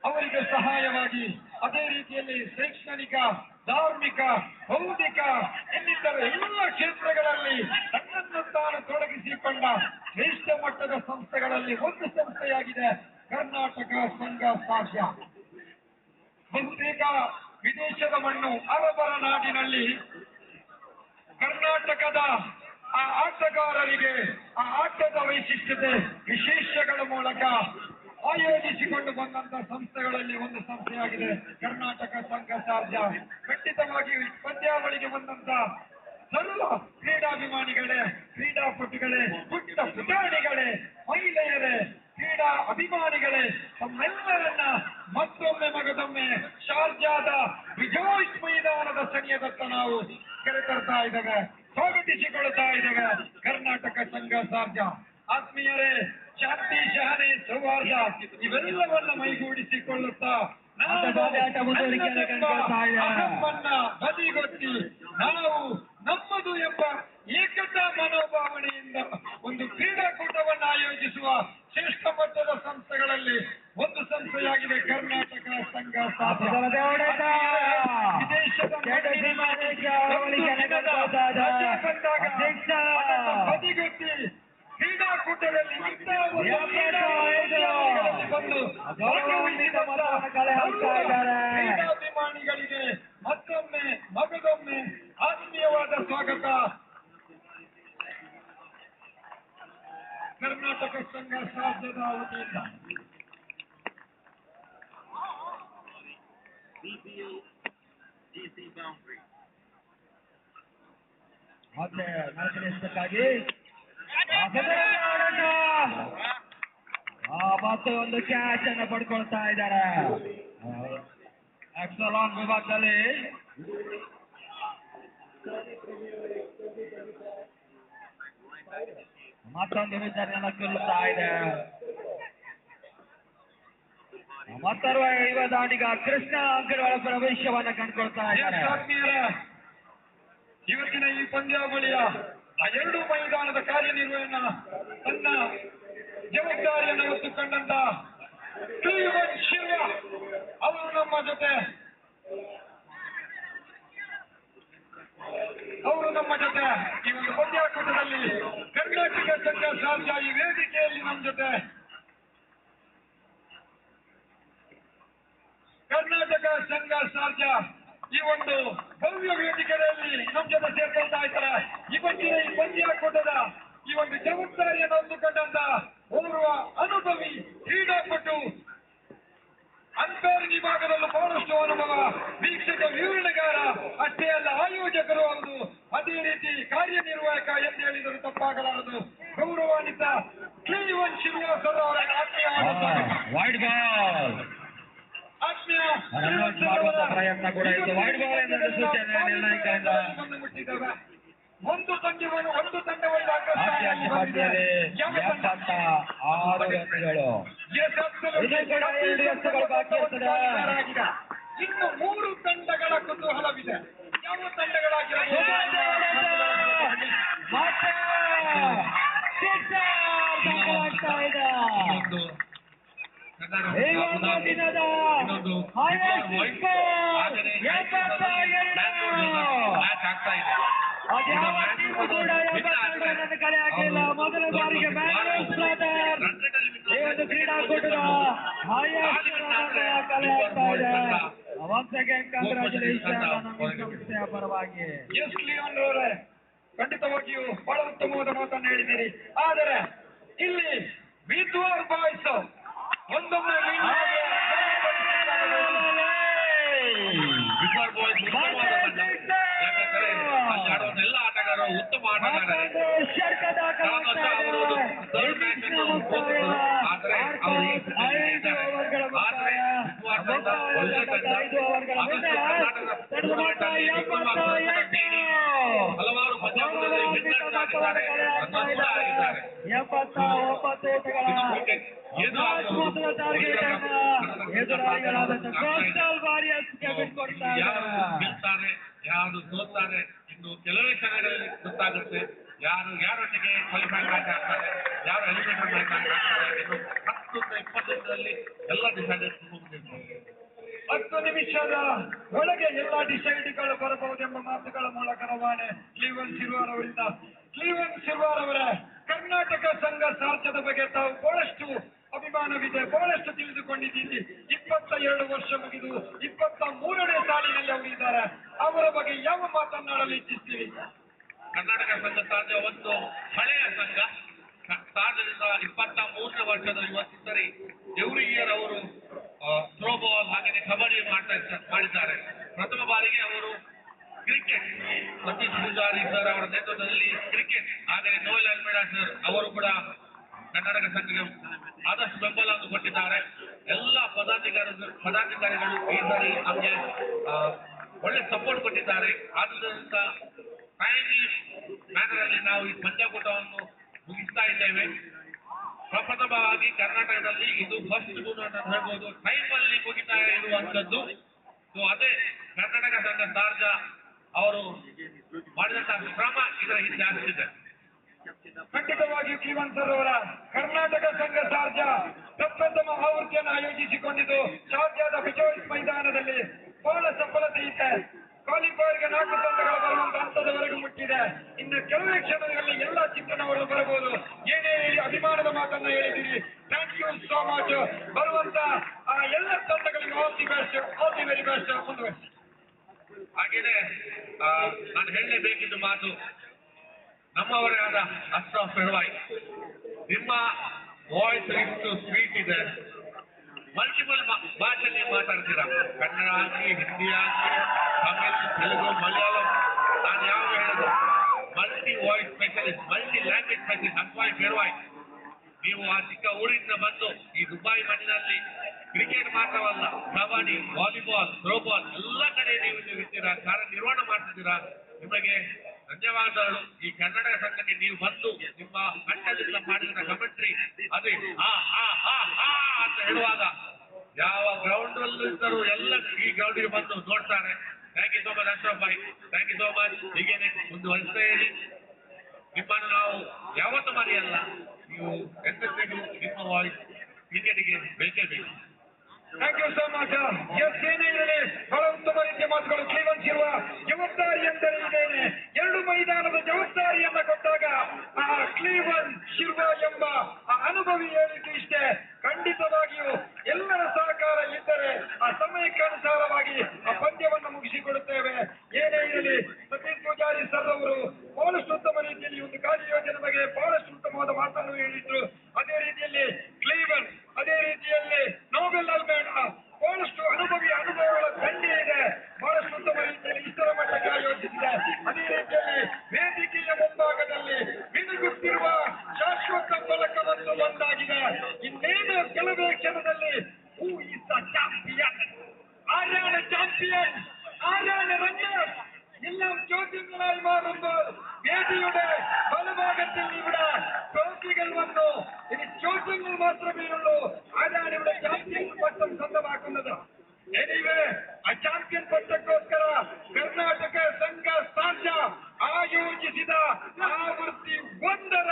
ಅವರಿಗೆ ಸಹಾಯವಾಗಿ, ಅದೇ ರೀತಿಯಲ್ಲಿ ಶೈಕ್ಷಣಿಕ, ಧಾರ್ಮಿಕ, ಬೌದ್ಧಿಕ ಇನ್ನಿತರ ಎಲ್ಲ ಕ್ಷೇತ್ರಗಳಲ್ಲಿ ತನ್ನನ್ನು ತಾನು ತೊಡಗಿಸಿಕೊಂಡ ಶ್ರೇಷ್ಠ ಮಟ್ಟದ ಸಂಸ್ಥೆಗಳಲ್ಲಿ ಒಂದು ಸಂಸ್ಥೆಯಾಗಿದೆ ಕರ್ನಾಟಕ ಸಂಘ ಸಾಧ್ಯ. ಬಹುತೇಕ ವಿದೇಶದ ಮಣ್ಣು ಅರಬರ ನಾಡಿನಲ್ಲಿ ಕರ್ನಾಟಕದ ಆ ಆಟಗಾರರಿಗೆ ಆ ಆಟದ ವೈಶಿಷ್ಟ್ಯತೆ ವಿಶೇಷಗಳ ಮೂಲಕ ಆಯೋಜಿಸಿಕೊಂಡು ಬಂದಂತಹ ಸಂಸ್ಥೆಗಳಲ್ಲಿ ಒಂದು ಸಂಸ್ಥೆಯಾಗಿದೆ ಕರ್ನಾಟಕ ಸಂಘ ಸಾಧ್ಯ. ಖಂಡಿತವಾಗಿ ಪಂದ್ಯಾವಳಿಗೆ ಬಂದಂತ ಸರ್ವ ಕ್ರೀಡಾಭಿಮಾನಿಗಳೇ, ಕ್ರೀಡಾಪಟುಗಳೇ, ಪುಟ್ಟ ಪುಟಾಣಿಗಳೇ, ಮಹಿಳೆಯರೇ, ಕ್ರೀಡಾ ಅಭಿಮಾನಿಗಳೇ, ತಮ್ಮೆಲ್ಲರನ್ನ ಮತ್ತೊಮ್ಮೆ ಮಗದೊಮ್ಮೆ ಶಾರ್ಜಾದ ರಿಜಾಯ್ಸ್ ಮೈದಾನದ ಸನಿಯದತ್ತ ನಾವು ಕರೆತರ್ತಾ ಇದ್ದೇವೆ, ಸ್ವಾಗತಿಸಿಕೊಳ್ತಾ ಇದ್ದೇವೆ ಕರ್ನಾಟಕ ಸಂಘ ಸಾಧ್ಯ. ಆತ್ಮೀಯರೇ, ಶಾಂತಿ, ಸಹನೆ, ಸೌಹಾರ್ದ ಇವೆಲ್ಲವನ್ನ ಮೈಗೂಡಿಸಿಕೊಳ್ಳುತ್ತಾ ನಮ್ಮನ್ನ ಬದಿಗೊತ್ತಿ ನಾವು ನಮ್ಮದು ಎಂಬ ಏಕತಾ ಮನೋಭಾವನೆಯಿಂದ ಒಂದು ಕ್ರೀಡಾಕೂಟವನ್ನು ಆಯೋಜಿಸುವ ಶ್ರೇಷ್ಠ ಮಟ್ಟದ ಸಂಸ್ಥೆಗಳಲ್ಲಿ ಒಂದು ಸಂಸ್ಥೆಯಾಗಿದೆ ಕರ್ನಾಟಕ ಸಂಘ ಸಾಧ್ಯ. ವಿದೇಶದ ಬದಿಗೊತ್ತಿ ಕ್ರೀಡಾಕೂಟದಲ್ಲಿ ಬಂದು ಕ್ರೀಡಾಭಿಮಾನಿಗಳಿಗೆ ಮತ್ತೊಮ್ಮೆ ಮಗದೊಮ್ಮೆ ಆತ್ಮೀಯವಾದ ಸ್ವಾಗತ. ಕರ್ನಾಟಕ ಸಂಘ ಸಾಧ್ಯದ ವತಿಯಿಂದ ಮತ್ತೆ ನಡೆಸಲಿಕ್ಕಾಗಿ ಮತ್ತೆ ಒಂದು ಕ್ಯಾಚ್ ಅನ್ನು ಪಡ್ಕೊಳ್ತಾ ಇದ್ದಾರೆ ಎಕ್ಸಲಾಂಗ್ ವಿಭಾಗದಲ್ಲಿ. ಮತ್ತೊಂದು ವಿಚಾರಣೆ ಗೆಲ್ಲುತ್ತಾ ಇದೆ. ಮತ್ತೋರ್ವ ಯುವ ದಾಂಡಿಗ ಕೃಷ್ಣ ಅಂಕಣಗಳ ಪ್ರವೇಶವನ್ನು ಕಂಡುಕೊಳ್ತಾ ಇದ್ದಾರೆ. ಇವತ್ತಿನ ಈ ಪಂದ್ಯಾವಳಿಯ ಆ ಎರಡು ಮೈದಾನದ ಕಾರ್ಯನಿರ್ವಹಣೆ ತನ್ನ ಜವಾಬ್ದಾರಿಯನ್ನು ಹೊತ್ತುಕೊಂಡಂತ ಕ್ಲೀವನ್ ಶಿರ್ವ ಅವರು ನಮ್ಮ ಜೊತೆ ಈ ಒಂದು ಪಂದ್ಯಾಕೂಟದಲ್ಲಿ ಕರ್ನಾಟಕ ಸಂಘ ಸಾಧ್ಯ ಈ ವೇದಿಕೆಯಲ್ಲಿ ನಮ್ಮ ಜೊತೆ ಕರ್ನಾಟಕ ಸಂಘ ಸಾಧ್ಯ ಈ ಒಂದು ಭವ್ಯ ವೇದಿಕೆಯಲ್ಲಿ ನಮ್ಮ ಜೊತೆ ಸೇರ್ಕೊಳ್ತಾ ಇದ್ದಾರೆ. ಇವತ್ತಿನ ಈ ಪಂದ್ಯಾಕೂಟದ ಈ ಒಂದು ಜವಾಬ್ದಾರಿಯನ್ನು ಹೊಂದಿಕೊಂಡಂತ ಓರ್ವ ಅನುಭವಿ ಕ್ರೀಡಾಪಟು, ಅಂಪೈರ್ ವಿಭಾಗದಲ್ಲೂ ಬಹಳಷ್ಟು ಅನುಭವ, ವೀಕ್ಷಕ ವಿವರಣೆಗಾರ, ಅಷ್ಟೇ ಅಲ್ಲ ಆಯೋಜಕರು ಹೌದು, ಅದೇ ಅದೇ ರೀತಿ ಕಾರ್ಯನಿರ್ವಾಹಕ ಎಂದು ಹೇಳಿದರೂ ತಪ್ಪಾಗಲಾರದು. ಗೌರವಾನ್ವಿತ ಕ್ಲೀವನ್ ಶ್ರೀನಿವಾಸರ್ ಅವರ ಆತ್ಮೀಯವಾದ ಸ್ವಾಗತ. ವೈಡ್ ಬಾಲ್ ಆತ್ಮೀಯ ರನ್ಔಟ್ ಮಾಡುವಂತ ಪ್ರಯತ್ನ ಕೂಡ ಇತ್ತು. ವೈಡ್ ಬಾಲ್ ಎಂದರೆ ಸೂಚನೆ ನಿರ್ಣಾಯಕರಿಂದ ಬಂದು ಮುಟ್ಟಿದ್ದೇವೆ. ಒಂದು ತಂಡವನ್ನು ಪಂದ್ಯದಲ್ಲಿ 76 ರನ್ಗಳು. ಇದು ಕೂಡ 2 ಎತ್ತುಗಳು ಬಾಕಿ ಇರ್ತದೆ. ಇನ್ನು 3 ತಂಡಗಳ ಕುತೂಹಲವಿದೆ. ಯಾವ ತಂಡಗಳಾಗಿರಬಹುದು? ದಿನದ ಅದ್ಯಾವ ಟೀಮು ಕೂಡ 72 ರನ್ ಕಲೆ ಹಾಕಿಲ್ಲ. ಮೊದಲ ಬಾರಿಗೆ ಬ್ಯಾಂಗ್ಳೂರ್ ಬ್ರದರ್ಸ್ ಈ ಒಂದು ಕ್ರೀಡಾಕೂಟದ ಹೈಯೆಸ್ಟ್ ರನ್ ಕಲೆ ಹಾಕ್ತಾ ಇದೆ. ಒನ್ಸ್ ಅಗೇನ್ ಕಂಗ್ರಾಚುಲೇಷನ್ ನಮ್ಮ ಸಂಸ್ಥೆಯ ಪರವಾಗಿ. ಎಸ್ ಲಿಯೋನ್ ಅವರೇ, ಖಂಡಿತವಾಗಿಯೂ ಬಹಳ ಉತ್ತಮವಾದ ಮಾತನ್ನು ಹೇಳಿದ್ದೀರಿ. ಆದರೆ ಇಲ್ಲಿ ವಿದ್ವಾರ್ ಬಾಯ್ಸ್ ಒಂದೊಮ್ಮೆ ಎಲ್ಲ ಆಟಗಾರರು ಉತ್ತಮ ಆಟಗಾರರೇ. ಹಲವಾರು ಪಂದ್ಯಾವಳಿಗಳಲ್ಲಿ ಯಾರು ಸೋಲ್ತಾರೆ ಇನ್ನು ಕೆಲವೇ ಕ್ಷಣಗಳಲ್ಲಿ ಗೊತ್ತಾಗುತ್ತೆ. ಯಾರೊಟ್ಟಿಗೆ ಕ್ವಾಲಿಫೈ ಮ್ಯಾಚ್ ಆಗ್ತಾರೆ, ಯಾರು ಎಲಿಮಿನೇಟರ್ ಮ್ಯಾಚ್ ಆಗ್ತಾರೆ. ಇನ್ನು 10-20 ನಿಮಿಷದಲ್ಲಿ ಎಲ್ಲ ಡಿಸೈಡೆಡ್ ಹೋಗುತ್ತಿರ್ತಾರೆ. 10 ನಿಮಿಷದ ಒಳಗೆ ಎಲ್ಲ ಡಿಸೈಡ್ಗಳು ಬರಬಹುದೆಂಬ ಮಾತುಗಳ ಮೂಲಕ ರವಾನೆ ಕ್ಲೀವನ್ ಸಿಲ್ವಾರ್ ಅವರಿಂದ. ಕ್ಲೀವನ್ ಸಿಲ್ವಾರ್ ಅವರೇ, ಕರ್ನಾಟಕ ಸಂಘ ಸಾರ್ಜದ ಬಗ್ಗೆ ತಾವು ಬಹಳಷ್ಟು ಅಭಿಮಾನವಿದೆ, ಬಹಳಷ್ಟು ತಿಳಿದುಕೊಂಡಿದ್ದೀರಿ. 22 ವರ್ಷ ಮುಗಿದು 23ನೇ ಸಾಲಿನಲ್ಲಿ ಅವರಿದ್ದಾರೆ. ಅವರ ಬಗ್ಗೆ ಯಾವ ಮಾತನಾಡಲು ಇಚ್ಛಿಸ್ತೀರಿ? ಕರ್ನಾಟಕ ಸಂಘ ಸಾರ್ಜ ಒಂದು ಹಳೆಯ ಸಂಘ. ಸಾರ್ಜದಿಂದ 23ನೇ ವರ್ಷದ ಇವತ್ತಿದ್ದರೆ ಎವ್ರಿ ಇಯರ್ ಅವರು ಥ್ರೋಬಾಲ್ ಹಾಗೆ ಕಬಡ್ಡಿ ಮಾಡಿದ್ದಾರೆ. ಪ್ರಥಮ ಬಾರಿಗೆ ಅವರು ಕ್ರಿಕೆಟ್, ಸತೀಶ್ ಪೂಜಾರಿ ಸರ್ ಅವರ ನೇತೃತ್ವದಲ್ಲಿ ಕ್ರಿಕೆಟ್, ಹಾಗೆ ನೋಯಲ್ ಅಲ್ಮೇಡಾ ಸರ್ ಅವರು ಕೂಡ ಕರ್ನಾಟಕ ಸಂಘಕ್ಕೆ ಆದಷ್ಟು ಬೆಂಬಲವನ್ನು ಕೊಟ್ಟಿದ್ದಾರೆ. ಎಲ್ಲ ಪದಾಧಿಕಾರಿಗಳು ಈ ಸಾರಿ ನಮಗೆ ಒಳ್ಳೆ ಸಪೋರ್ಟ್ ಕೊಟ್ಟಿದ್ದಾರೆ. ಆದುದರಿಂದ ಟೈಮ್ಲಿ ಮ್ಯಾನರ್ ಅಲ್ಲಿ ನಾವು ಈ ಪಂದ್ಯಾಕೂಟವನ್ನು ಮುಗಿಸ್ತಾ ಇದ್ದೇವೆ. ಪ್ರಪ್ರಥಮವಾಗಿ ಕರ್ನಾಟಕದಲ್ಲಿ ಇದು ಫಸ್ಟ್ ಗುಣ ಅಂತ ಹೇಳ್ಬೋದು. ಟೈಮ್ ಅಲ್ಲಿ ಮುಗಿತಾ ಇರುವಂತದ್ದು. ಅದೇ ಕರ್ನಾಟಕ ಸಂಘ ಸಾರ್ಜಾ ಅವರು ಮಾಡಿದಂತಹ ಶ್ರಮ ಇದರ ಹಿಂದೆ ಆಗ್ತಿದೆ. ಖಂಡಿತವಾಗಿಯೂ ಕ್ಲೀವನ್ ಸರ್ ಅವರ ಕರ್ನಾಟಕ ಸಂಘ ಸಾರ್ಜಾ ಪ್ರಪ್ರಥಮ ಆವೃತ್ತಿಯನ್ನು ಆಯೋಜಿಸಿಕೊಂಡಿದ್ದು ಶಾರ್ಜಾದ ಬಿಜೋಯ್ಸ್ ಮೈದಾನದಲ್ಲಿ ಬಹಳ ಸಫಲತೆ ಇದೆ. ಕ್ವಾಲಿಫೈರ್ಗೆ 4 ತಂಡಗಳು ಬರುವಂತ ಹಂತದವರೆಗೂ ಮುಟ್ಟಿದೆ. ಇನ್ನು ಕೆಲವೇ ಕ್ಷಣಗಳಲ್ಲಿ ಎಲ್ಲ ಚಿತ್ರಣಗಳು ಬರಬಹುದು. ಏನೇ ಹೇಳಿ ಅಭಿಮಾನದ ಮಾತನ್ನ ಹೇಳಿದ್ದೀರಿ. Thank you so much. ಬರುವಂತ ಎಲ್ಲ ತಂಡಗಳಿಗೆ all the best, all the very best. ಮುಂದುವರಿಸಿ. ಹಾಗೇನೆ ನಾನು ಹೇಳಲೇಬೇಕಿದ್ದು ಮಾತು, ನಮ್ಮವರೇ ಆದ ಅಶ್ರಫ್ ಪೆರ್ವಾಯ್, ನಿಮ್ಮ ವಾಯ್ಸ್ ಎಷ್ಟು ಸ್ವೀಟ್ ಇದೆ. ಮಲ್ಟಿಪಲ್ ಭಾಷೆಯಲ್ಲಿ ಮಾತಾಡ್ತೀರಾ. ಕನ್ನಡ ಆಗಲಿ, ಹಿಂದಿ ಆಗಲಿ, ತಮಿಳ್, ತೆಲುಗು, ಮಲಯಾಳಂ. ನಾನು ಯಾವ ಹೇಳೋದು, multi voice specialist, multi language specialist Ashraf Pervai. ನೀವು ಆ ಚಿಕ್ಕ ಊರಿಂದ ಬಂದು ಈ ದುಬೈ ಮಣ್ಣಿನಲ್ಲಿ ಕ್ರಿಕೆಟ್ ಮಾತ್ರವಲ್ಲ, ಕಬಡ್ಡಿ, ವಾಲಿಬಾಲ್, ಥ್ರೋಬಾಲ್ ಎಲ್ಲ ಕಡೆ ನೀವು ಇರ್ತೀರಾ, ಕಾರ್ಯನಿರ್ವಹಣೆ ಮಾಡ್ತಿದ್ದೀರಾ. ನಿಮಗೆ ಧನ್ಯವಾದಗಳು. ಈ ಕರ್ನಾಟಕ ಸಂಘಕ್ಕೆ ನೀವು ಬಂದು ನಿಮ್ಮ ಕಂಠದಿಂದ ಮಾಡಿದ ಕಮೆಂಟ್ರಿ ಅದೇ ಅಂತ ಹೇಳುವಾಗ ಯಾವ ಗ್ರೌಂಡ್ ಅಲ್ಲೂ ಇದ್ದರೂ ಎಲ್ಲ ಈ ಗ್ರೌಂಡಿಗೆ ಬಂದು ನೋಡ್ತಾರೆ. Thank you so much Ashraf bhai, thank you so much. ಹೀಗೇನೆ ಮುಂದುವರಿಸ್ತಾ ಹೇಳಿ. ನಿಮ್ಮನ್ನು ನಾವು ಯಾವತ್ತೂ ಮರೆಯಲ್ಲ. ನೀವು ಎಂತೆಂದಿಗೂ ನಿಮ್ಮ ವಾಯ್ಸ್ ಕ್ರಿಕೆಟ್ಗೆ ಬೇಕೇ ಬೇಕು. Thank you so much. ಏನೇ ಇರಲಿ, ಬಹಳ ಉತ್ತಮ ರೀತಿಯ ಮಾತುಗಳು. ಕ್ಲೀವನ್ ಶಿಲ್ವಾ ಜವಾಬ್ದಾರಿ ಎಂದರೆ ಇದೇನೆ. 2 ಮೈದಾನದ ಜವಾಬ್ದಾರಿಯನ್ನ ಕೊಟ್ಟಾಗ ಕ್ಲೀವನ್ ಶಿಲ್ವಾ ಎಂಬ ಅನುಭವಿ ಹೇಳಿದ್ದು ಇಷ್ಟೇ. ಖಂಡಿತವಾಗಿಯೂ ಎಲ್ಲರ ಸಹಕಾರ ಇದ್ದರೆ ಆ ಸಮಯಕ್ಕನುಸಾರವಾಗಿ ಆ ಪಂದ್ಯವನ್ನು ಮುಗಿಸಿಕೊಡುತ್ತೇವೆ. ಏನೇ ಇರಲಿ, ಸತೀಶ್ ಪೂಜಾರಿ ಸರ್ ಅವರು ಬಹಳಷ್ಟು ಉತ್ತಮ ರೀತಿಯಲ್ಲಿ ಒಂದು ಕಾರ್ಯಯೋಜನೆ ಬಗ್ಗೆ ಬಹಳಷ್ಟು ಉತ್ತಮವಾದ ಮಾತನ್ನು ಹೇಳಿದ್ರು. ಅದೇ ರೀತಿಯಲ್ಲಿ ಕ್ಲೀವನ್, ಅದೇ ರೀತಿಯಲ್ಲಿ ನೋಬೆಲ್ ಅಲ್ಮೇಡಾ ಬಹಳಷ್ಟು ಅನುಭವಗಳ ದಂಡಿ ಇದೆ. ಬಹಳಷ್ಟು ಉತ್ತಮ ರೀತಿಯಲ್ಲಿ ಇಷ್ಟರ ಮಟ್ಟಕ್ಕೆ ಆಯೋಜಿಸಿದೆ. ಅದೇ ರೀತಿಯಲ್ಲಿ ಕೆಲವೇ ಕ್ಷಣದಲ್ಲಿ ಹೂ ಇಸ್ ದ ಚಾಂಪಿಯನ್, ആരാണ് ചാമ്പ്യൻ, ആരാണ് റണ്ണർ എല്ലാം ചോദ്യങ്ങളായി മാറുമ്പോൾ വേദിയുടെ വലഭാഗത്തിൽ ഇവിടെ ട്രോഫികൾ വന്നു. ഇനി ചോദ്യങ്ങൾ മാത്രമേ ഉള്ളൂ. ആരാണ് ഇവിടെ ചാമ്പ്യൻ പട്ടം സ്വന്തമാക്കുന്നത്? എനിവേ ಆ ಚಾಂಪಿಯನ್ ಪಟ್ಟಕ್ಕೋಸ್ಕರ ಕರ್ನಾಟಕ ಸಂಘ ಸಾರ್ಜ ಆಯೋಜಿಸಿದ ಆವೃತ್ತಿ 1ರ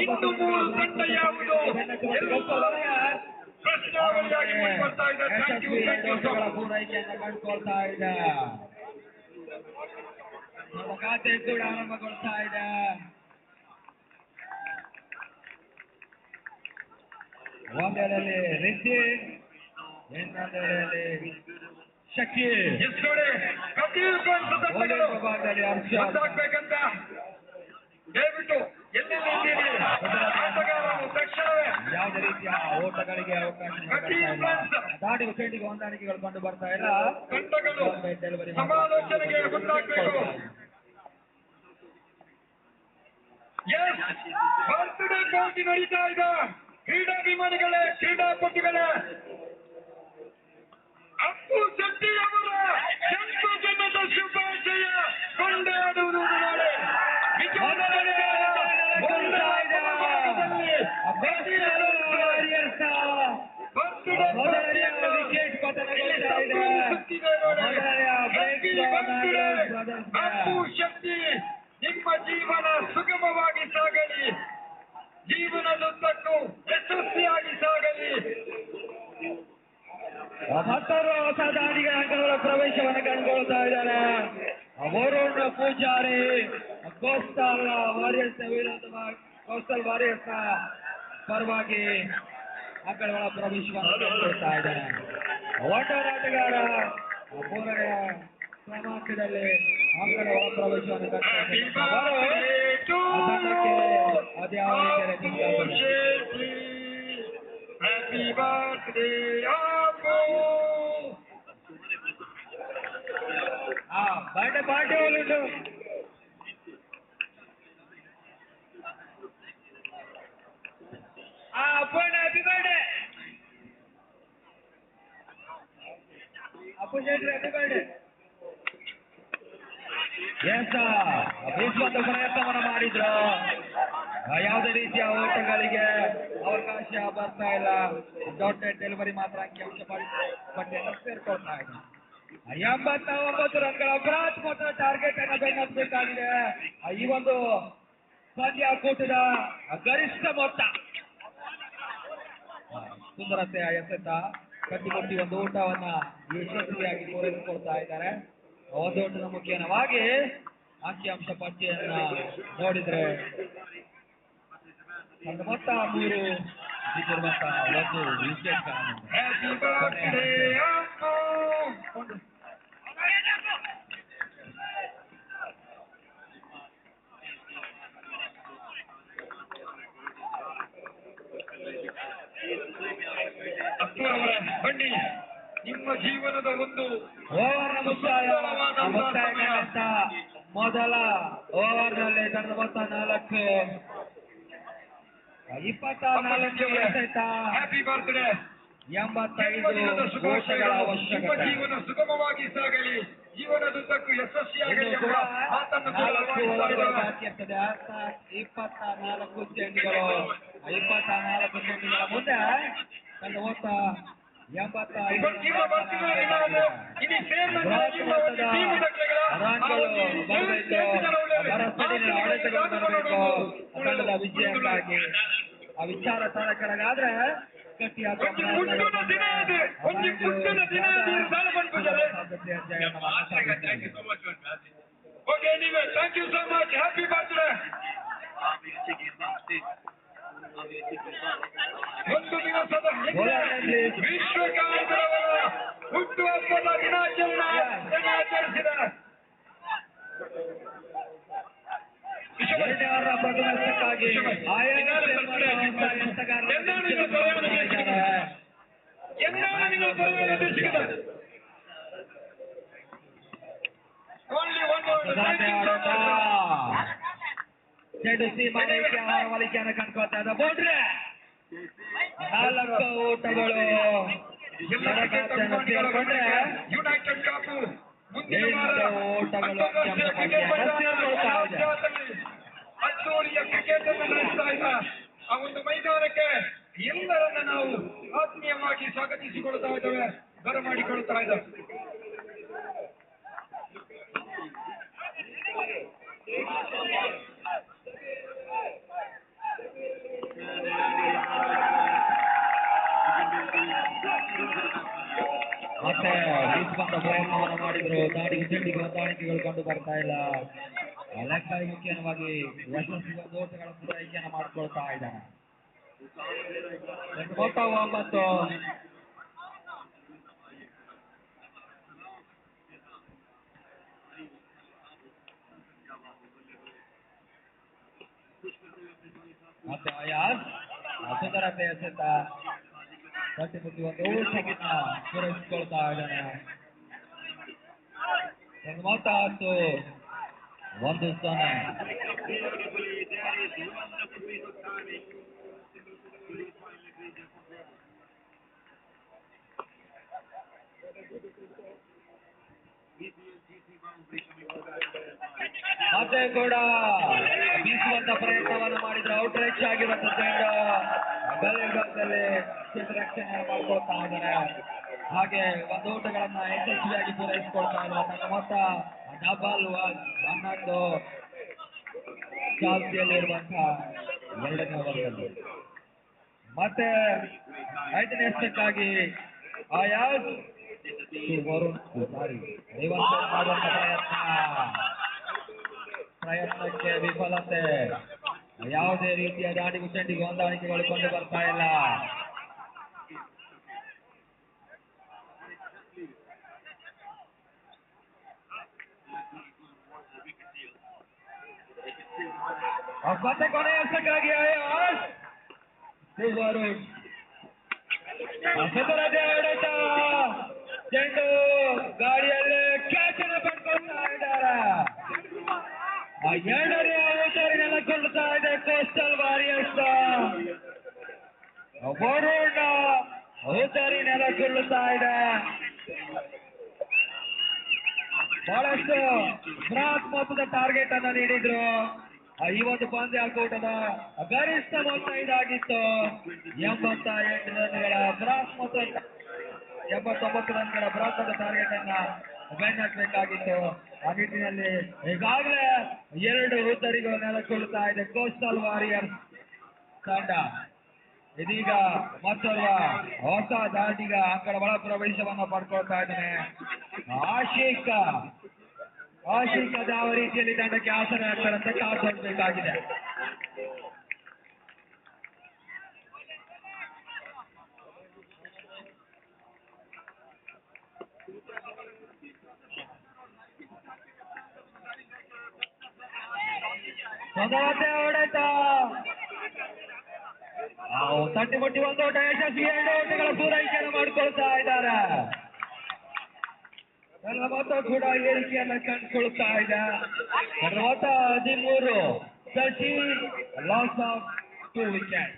ಇನ್ನು 3 ತಂಡ ಯಾವುದು ಪ್ರಶ್ನಾವಳಿಯಾಗಿ ಬರ್ತಾ ಇದೆ. ಥ್ಯಾಂಕ್ ಯು ಪೂರೈಕೆಯನ್ನು ಕಂಡುಕೊಳ್ತಾ ಇದೆ. ಖಾತೆ ಕೂಡ ಆರಂಭಗೊಳ್ತಾ ಇದೆ. ಒಂದೆಡೆಯಲ್ಲಿ ರಿದ್ದಿ, ಇನ್ನೊಂದೆಡೆಯಲ್ಲಿ ಶಕೀಲ್. ವಿಭಾಗದಲ್ಲಿ ಗೊತ್ತಾಗ್ಬೇಕಂತ ದಯವಿಟ್ಟು ಎಲ್ಲೆಲ್ಲಿದ್ದೀರಿ ಆಟಗಾರರು ತಕ್ಷಣವೇ ಯಾವುದೇ ರೀತಿಯ ಓಟಗಳಿಗೆ ಅವಕಾಶ ದಾಟಿಗೆ ಚೆಂಡಿಗೆ ಹೊಂದಾಣಿಕೆಗಳು ಕಂಡು ಬರ್ತಾ ಇಲ್ಲ. ತಂಡಗಳು ಸಮಾಲೋಚನೆಗೆ ಗೊತ್ತಾಗಬೇಕು. ಬರ್ತ್ಡೇ ಪಾರ್ಟಿ ನಡೀತಾ ಇದೆ. ಕ್ರೀಡಾಭಿಮಾನಿಗಳೇ, ಕ್ರೀಡಾಪಟುಗಳೇ, ಅಪ್ಪು ಶೆಟ್ಟಿ ಅವರ ಜನ್ಮದಿನದ ಶುಭಾಶಯ ಕೊಂಡಾಡುವುದು ನಾಳೆ. ಅಪ್ಪು ಶೆಟ್ಟಿ, ನಿಮ್ಮ ಜೀವನ ಸುಗಮವಾಗಿ ಸಾಗಲಿ, ಜೀವನದುದ್ದಕ್ಕೂ ಯಶಸ್ವಿಯಾಗಿ ಸಾಗಲಿ. 10 ಹೊಸ ದಾನಿಗಳ ಅಂಕಗಳ ಪ್ರವೇಶವನ್ನು ಕಂಡುಕೊಳ್ತಾ ಇದ್ದಾರೆ. ವರುಣ್ ಪೂಜಾರಿ ಕೋಸ್ಟಲ್ ವಾರಿಯರ್ಸ್ ವಿರುದ್ಧವಾಗಿ ಕೋಸ್ಟಲ್ ವಾರಿಯರ್ಸ್ ಪರವಾಗಿ ಅಂಕಗಳ ಪ್ರವೇಶವನ್ನು ಕಂಡುಕೊಳ್ತಾ ಇದ್ದಾರೆ. ಓಟಗಾಟಗಾರ ಮೂರನೇ ಕ್ರಮಾಂಕದಲ್ಲಿ ಅಂಕಗಳ ಪ್ರವೇಶವನ್ನು ಕಂಡುಕೊಳ್ತಾರೆ. ಅದ್ಯಾವ Happy birthday, Appu. Birthday party ಹೋಗುದು. Appanna happy birthday. Appu Shetty happy birthday. ಬೀಸುವಂತ ಪ್ರಯತ್ನವನ್ನು ಮಾಡಿದ್ರು. ಯಾವುದೇ ರೀತಿಯ ಓಟಗಳಿಗೆ ಅವಕಾಶ ಬರ್ತಾ ಇಲ್ಲ. ದೊಡ್ಡ ಡೆಲಿವರಿ ಮಾತ್ರ ಅಂಕಿಅಂಶ ಪಟ್ಟಿಯನ್ನು ಸೇರ್ಕೊಳ್ತಾ ಇದೆ. 89 ರನ್ಗಳ ಬೃಹತ್ ಟಾರ್ಗೆಟ್ ಅನ್ನು ಬೆನ್ನತ್ತಬೇಕಾಗಿದೆ. ಈ ಒಂದು ಪಂದ್ಯಾಕೂಟದ ಗರಿಷ್ಠ ಮೊತ್ತ. ಸುಂದರತೆಯ ಎಸೆತ ಕಟ್ಟಿಕೊಟ್ಟಿ ಒಂದು ಊಟವನ್ನ ಯಶಸ್ವಿಯಾಗಿ ಪೂರೈಸಿಕೊಳ್ತಾ ಇದ್ದಾರೆ. ಒಂದು ಓಟದ ಮುಖ್ಯವಾಗಿ ಅಂಕಿಅಂಶ ಪಟ್ಟಿಯನ್ನ ನೋಡಿದ್ರೆ ಒಂದು ಮೊತ್ತ 3 ಇರುವಂತ ಒಂದು ವಿಕೆಟ್ ಬನ್ನಿ, ನಿಮ್ಮ ಜೀವನದ ಒಂದು ಓವರ್ ಮುಕ್ತಾಯ ಮೊದಲ ಓವರ್ನಲ್ಲಿ ತಂಡ ಮೊತ್ತ 4. 24 ಎಸೆತ. Happy birthday. 85 ಗೋಷಗಳ ಅವಶ್ಯಕತೆ. ಜೀವನ ಸುಗಮವಾಗಿ ಸಾಗಲಿ, ಜೀವನದುದ್ದಕ್ಕೂ ಯಶಸ್ವಿಯಾಗಲಿ ಎಂಬ ಮಾತನ್ನು ಬಾಕಿ ಇರ್ತದೆ. 24 ಚೆಂಡುಗಳು. 24 ಚೆಂಡುಗಳ ಮುಂದೆ ತನ್ನ ಮೊತ್ತ 85 ತಂಡದ ವಿಜಯಕ್ಕಾಗಿ ಆ ವಿಚಾರ ತಳಕೆಳಗಾದ್ರೆ ಗಟ್ಟಿ ಓಕೆ, ನೀವೇ thank you so much. Happy birthday. ಒಂದು ದಿವಸದ ವಿಶ್ವಕಾಂತರವರ ಹುಟ್ಟುಹಬ್ಬದ ದಿನಾಚರಿಸಿದ ಪ್ರತಿಮೆಕ್ಕಾಗಿ ಓನ್ಲಿ 1 word. ಮೊದಲನೇ ಆಡೋಟ ಚೆಂಡು ಸೀಮಾ ರೇಖೆ ಹೊರವಲಿಕೆಯನ್ನು ಕಂಡ್ಕೊಳ್ತಾ ಇದ್ದ ಬೌಂಡ್ರಿ 4 ಓಟಗಳು ಸೇರ್ಕೊಂಡ್ರೆ ಯುನೈಟೆಡ್ ಕಾಪು ಮುಂದಿನ 8 ಓಟಗಳು ಅದ್ದೂರಿಯ ಕ್ರಿಕೆಟ್ ಅನ್ನು ನಡೆಸ್ತಾ ಇದ್ದ ಆ ಒಂದು ಮೈದಾನಕ್ಕೆ ಎಲ್ಲರನ್ನ ನಾವು ಆತ್ಮೀಯವಾಗಿ ಸ್ವಾಗತಿಸಿಕೊಳ್ತಾ ಇದ್ದೇವೆ, ಬರಮಾಡಿಕೊಳ್ತಾ ಇದ್ದೇವೆ. ಮತ್ತೆ ಬೀಸ್ಬಂದ ಪ್ರಯತ್ನವನ್ನು ಮಾಡಿದ್ರು, ದಾಡಿಗೆ ಚೆಂಡಿಗೆ ಹೊಂದಾಣಿಕೆಗಳು ಕಂಡು ಬರ್ತಾ ಇಲ್ಲ. ಲೆಕ್ಕ ಮುಖ್ಯವಾಗಿ ಯಶಸ್ವಿ ಓಟಗಳ ಪೂರೈಕೆಯನ್ನು ಮಾಡಿಕೊಳ್ತಾ ಇದ್ದಾನೆ. ಮೊತ್ತ 9. ಮತ್ತೆ ಅಯಾಜ್ ಸುಂದರತೆ ಎಸೆತ ಒಂದು ಓಟಗಿನ್ನ ಪೂರೈಸಿಕೊಳ್ತಾ ಇದ್ದಾನೆ. ಮೊತ್ತ 10, 1-0. ಮತ್ತೆ ಕೂಡ ಬೀಸುವಂತ ಪ್ರಯತ್ನವನ್ನು ಮಾಡಿದ್ರೆ ಔಟ್ ರೇಚ್ ಆಗಿರುವಂತ ಚೆಂಡು ಗಲ್ಲಿಗಳಲ್ಲಿ ರಕ್ಷಣೆ ಮಾಡ್ಕೊಳ್ತಾ ಇದ್ದಾರೆ. ಹಾಗೆ ಒಂದು ಓಟಗಳನ್ನ ಯಶಸ್ವಿಯಾಗಿ ಪೂರೈಸಿಕೊಳ್ತಾ ಇದ್ದಾರೆ. ತನ್ನ ಮೊತ್ತ ಡಬಲ್ 11 ಚಾಲ್ತಿಯಲ್ಲಿರುವಂತಹ 2ನೇ ಓವರ್ನಲ್ಲಿ. ಮತ್ತೆ 5ನೇ ಎಷ್ಟಕ್ಕಾಗಿ ಆಯಾಜ್ ಮಾಡುವಂತ ಪ್ರಯತ್ನಕ್ಕೆ ವಿಫಲತೆ. ಯಾವುದೇ ರೀತಿಯ ದಾಡಿಗೂ ಚೆಂಡಿಗೆ ಹೊಂದಾಣಿಕೆಗಳು ಕಂಡು ಬರ್ತಾ ಇಲ್ಲ. ಮತ್ತೆ ಕೊನೆಯ ಎಸಕ್ಕಾಗಿ ಆಡಳಿತ ಚೆಂಡು ಗಾಡಿಯಲ್ಲಿ ಕ್ಯಾಚ್ ಅನ್ನು ಪಡ್ಕೊಳ್ತಾ ಇದ್ದಾರೆ. 2ನೇ ಔಟರ್ ನೆಲಗೊಳ್ಳುತ್ತಾ ಇದೆ ಕೋಸ್ಟಲ್ ವಾರಿಯರ್ಸ್. ವರುಣ್ ಔಟರಿ ನೆಲಗೊಳ್ಳುತ್ತಾ ಇದೆ. ಬಹಳಷ್ಟು ಬೃಹತ್ ಮೊತ್ತದ ಟಾರ್ಗೆಟ್ ಅನ್ನು ನೀಡಿದ್ರು. ಈ ಒಂದು ಪಂದ್ಯಾಕೂಟದ ಗರಿಷ್ಠ ಮೊತ್ತ ಇದಾಗಿತ್ತು. 88 ರನ್ಗಳ ಬೃಹತ್ ಮೊತ್ತ, 89 ರನ್ಗಳ ಬೃಹತ್ ಟಾರ್ಗೆಟ್ ಅನ್ನ ಬೆನ್ನಟ್ಟಬೇಕಾಗಿತ್ತು. ಆ ನಿಟ್ಟಿನಲ್ಲಿ ಈಗಾಗಲೇ 2 ಉತ್ತರಿಗಳು ನೆಲಗೊಳ್ಳುತ್ತಾ ಇದೆ ಕೋಸ್ಟಲ್ ವಾರಿಯರ್ಸ್ ತಂಡ. ಇದೀಗ ಮತ್ತೋರ್ವ ಹೊಸ ದಾಟಿಗ ಅಂಕಣ ಒಳ ಪ್ರವೇಶವನ್ನು ಪಡ್ಕೊಳ್ತಾ ಇದ್ದಾನೆ. ಆಶಿಕ್ ಯಾವ ರೀತಿಯಲ್ಲಿ ತಂಡಕ್ಕೆ ಆಸರೆ ಆಗ್ತಾರಂತ ಕಾಸಬೇಕಾಗಿದೆ. ಮೊದಲನೇ ಹೊಡೆತ ತಟ್ಟಿಮುಟ್ಟಿ ಒಂದು ಓಟ ಯಶಸ್ವಿ. 2 ಓಟಗಳ ಪೂರೈಕೆಯನ್ನು ಮಾಡಿಕೊಳ್ತಾ ಇದ್ದಾರೆ. ನನ್ನ ಮೊತ್ತ ಕೂಡ ಏರಿಕೆಯನ್ನು ಕಂಡುಕೊಳ್ತಾ ಇದೆ. ನನ್ನ ಮೊತ್ತ 13, 30, ಲಾಸ್ ಆಫ್ 2 ವಿಕೆಟ್.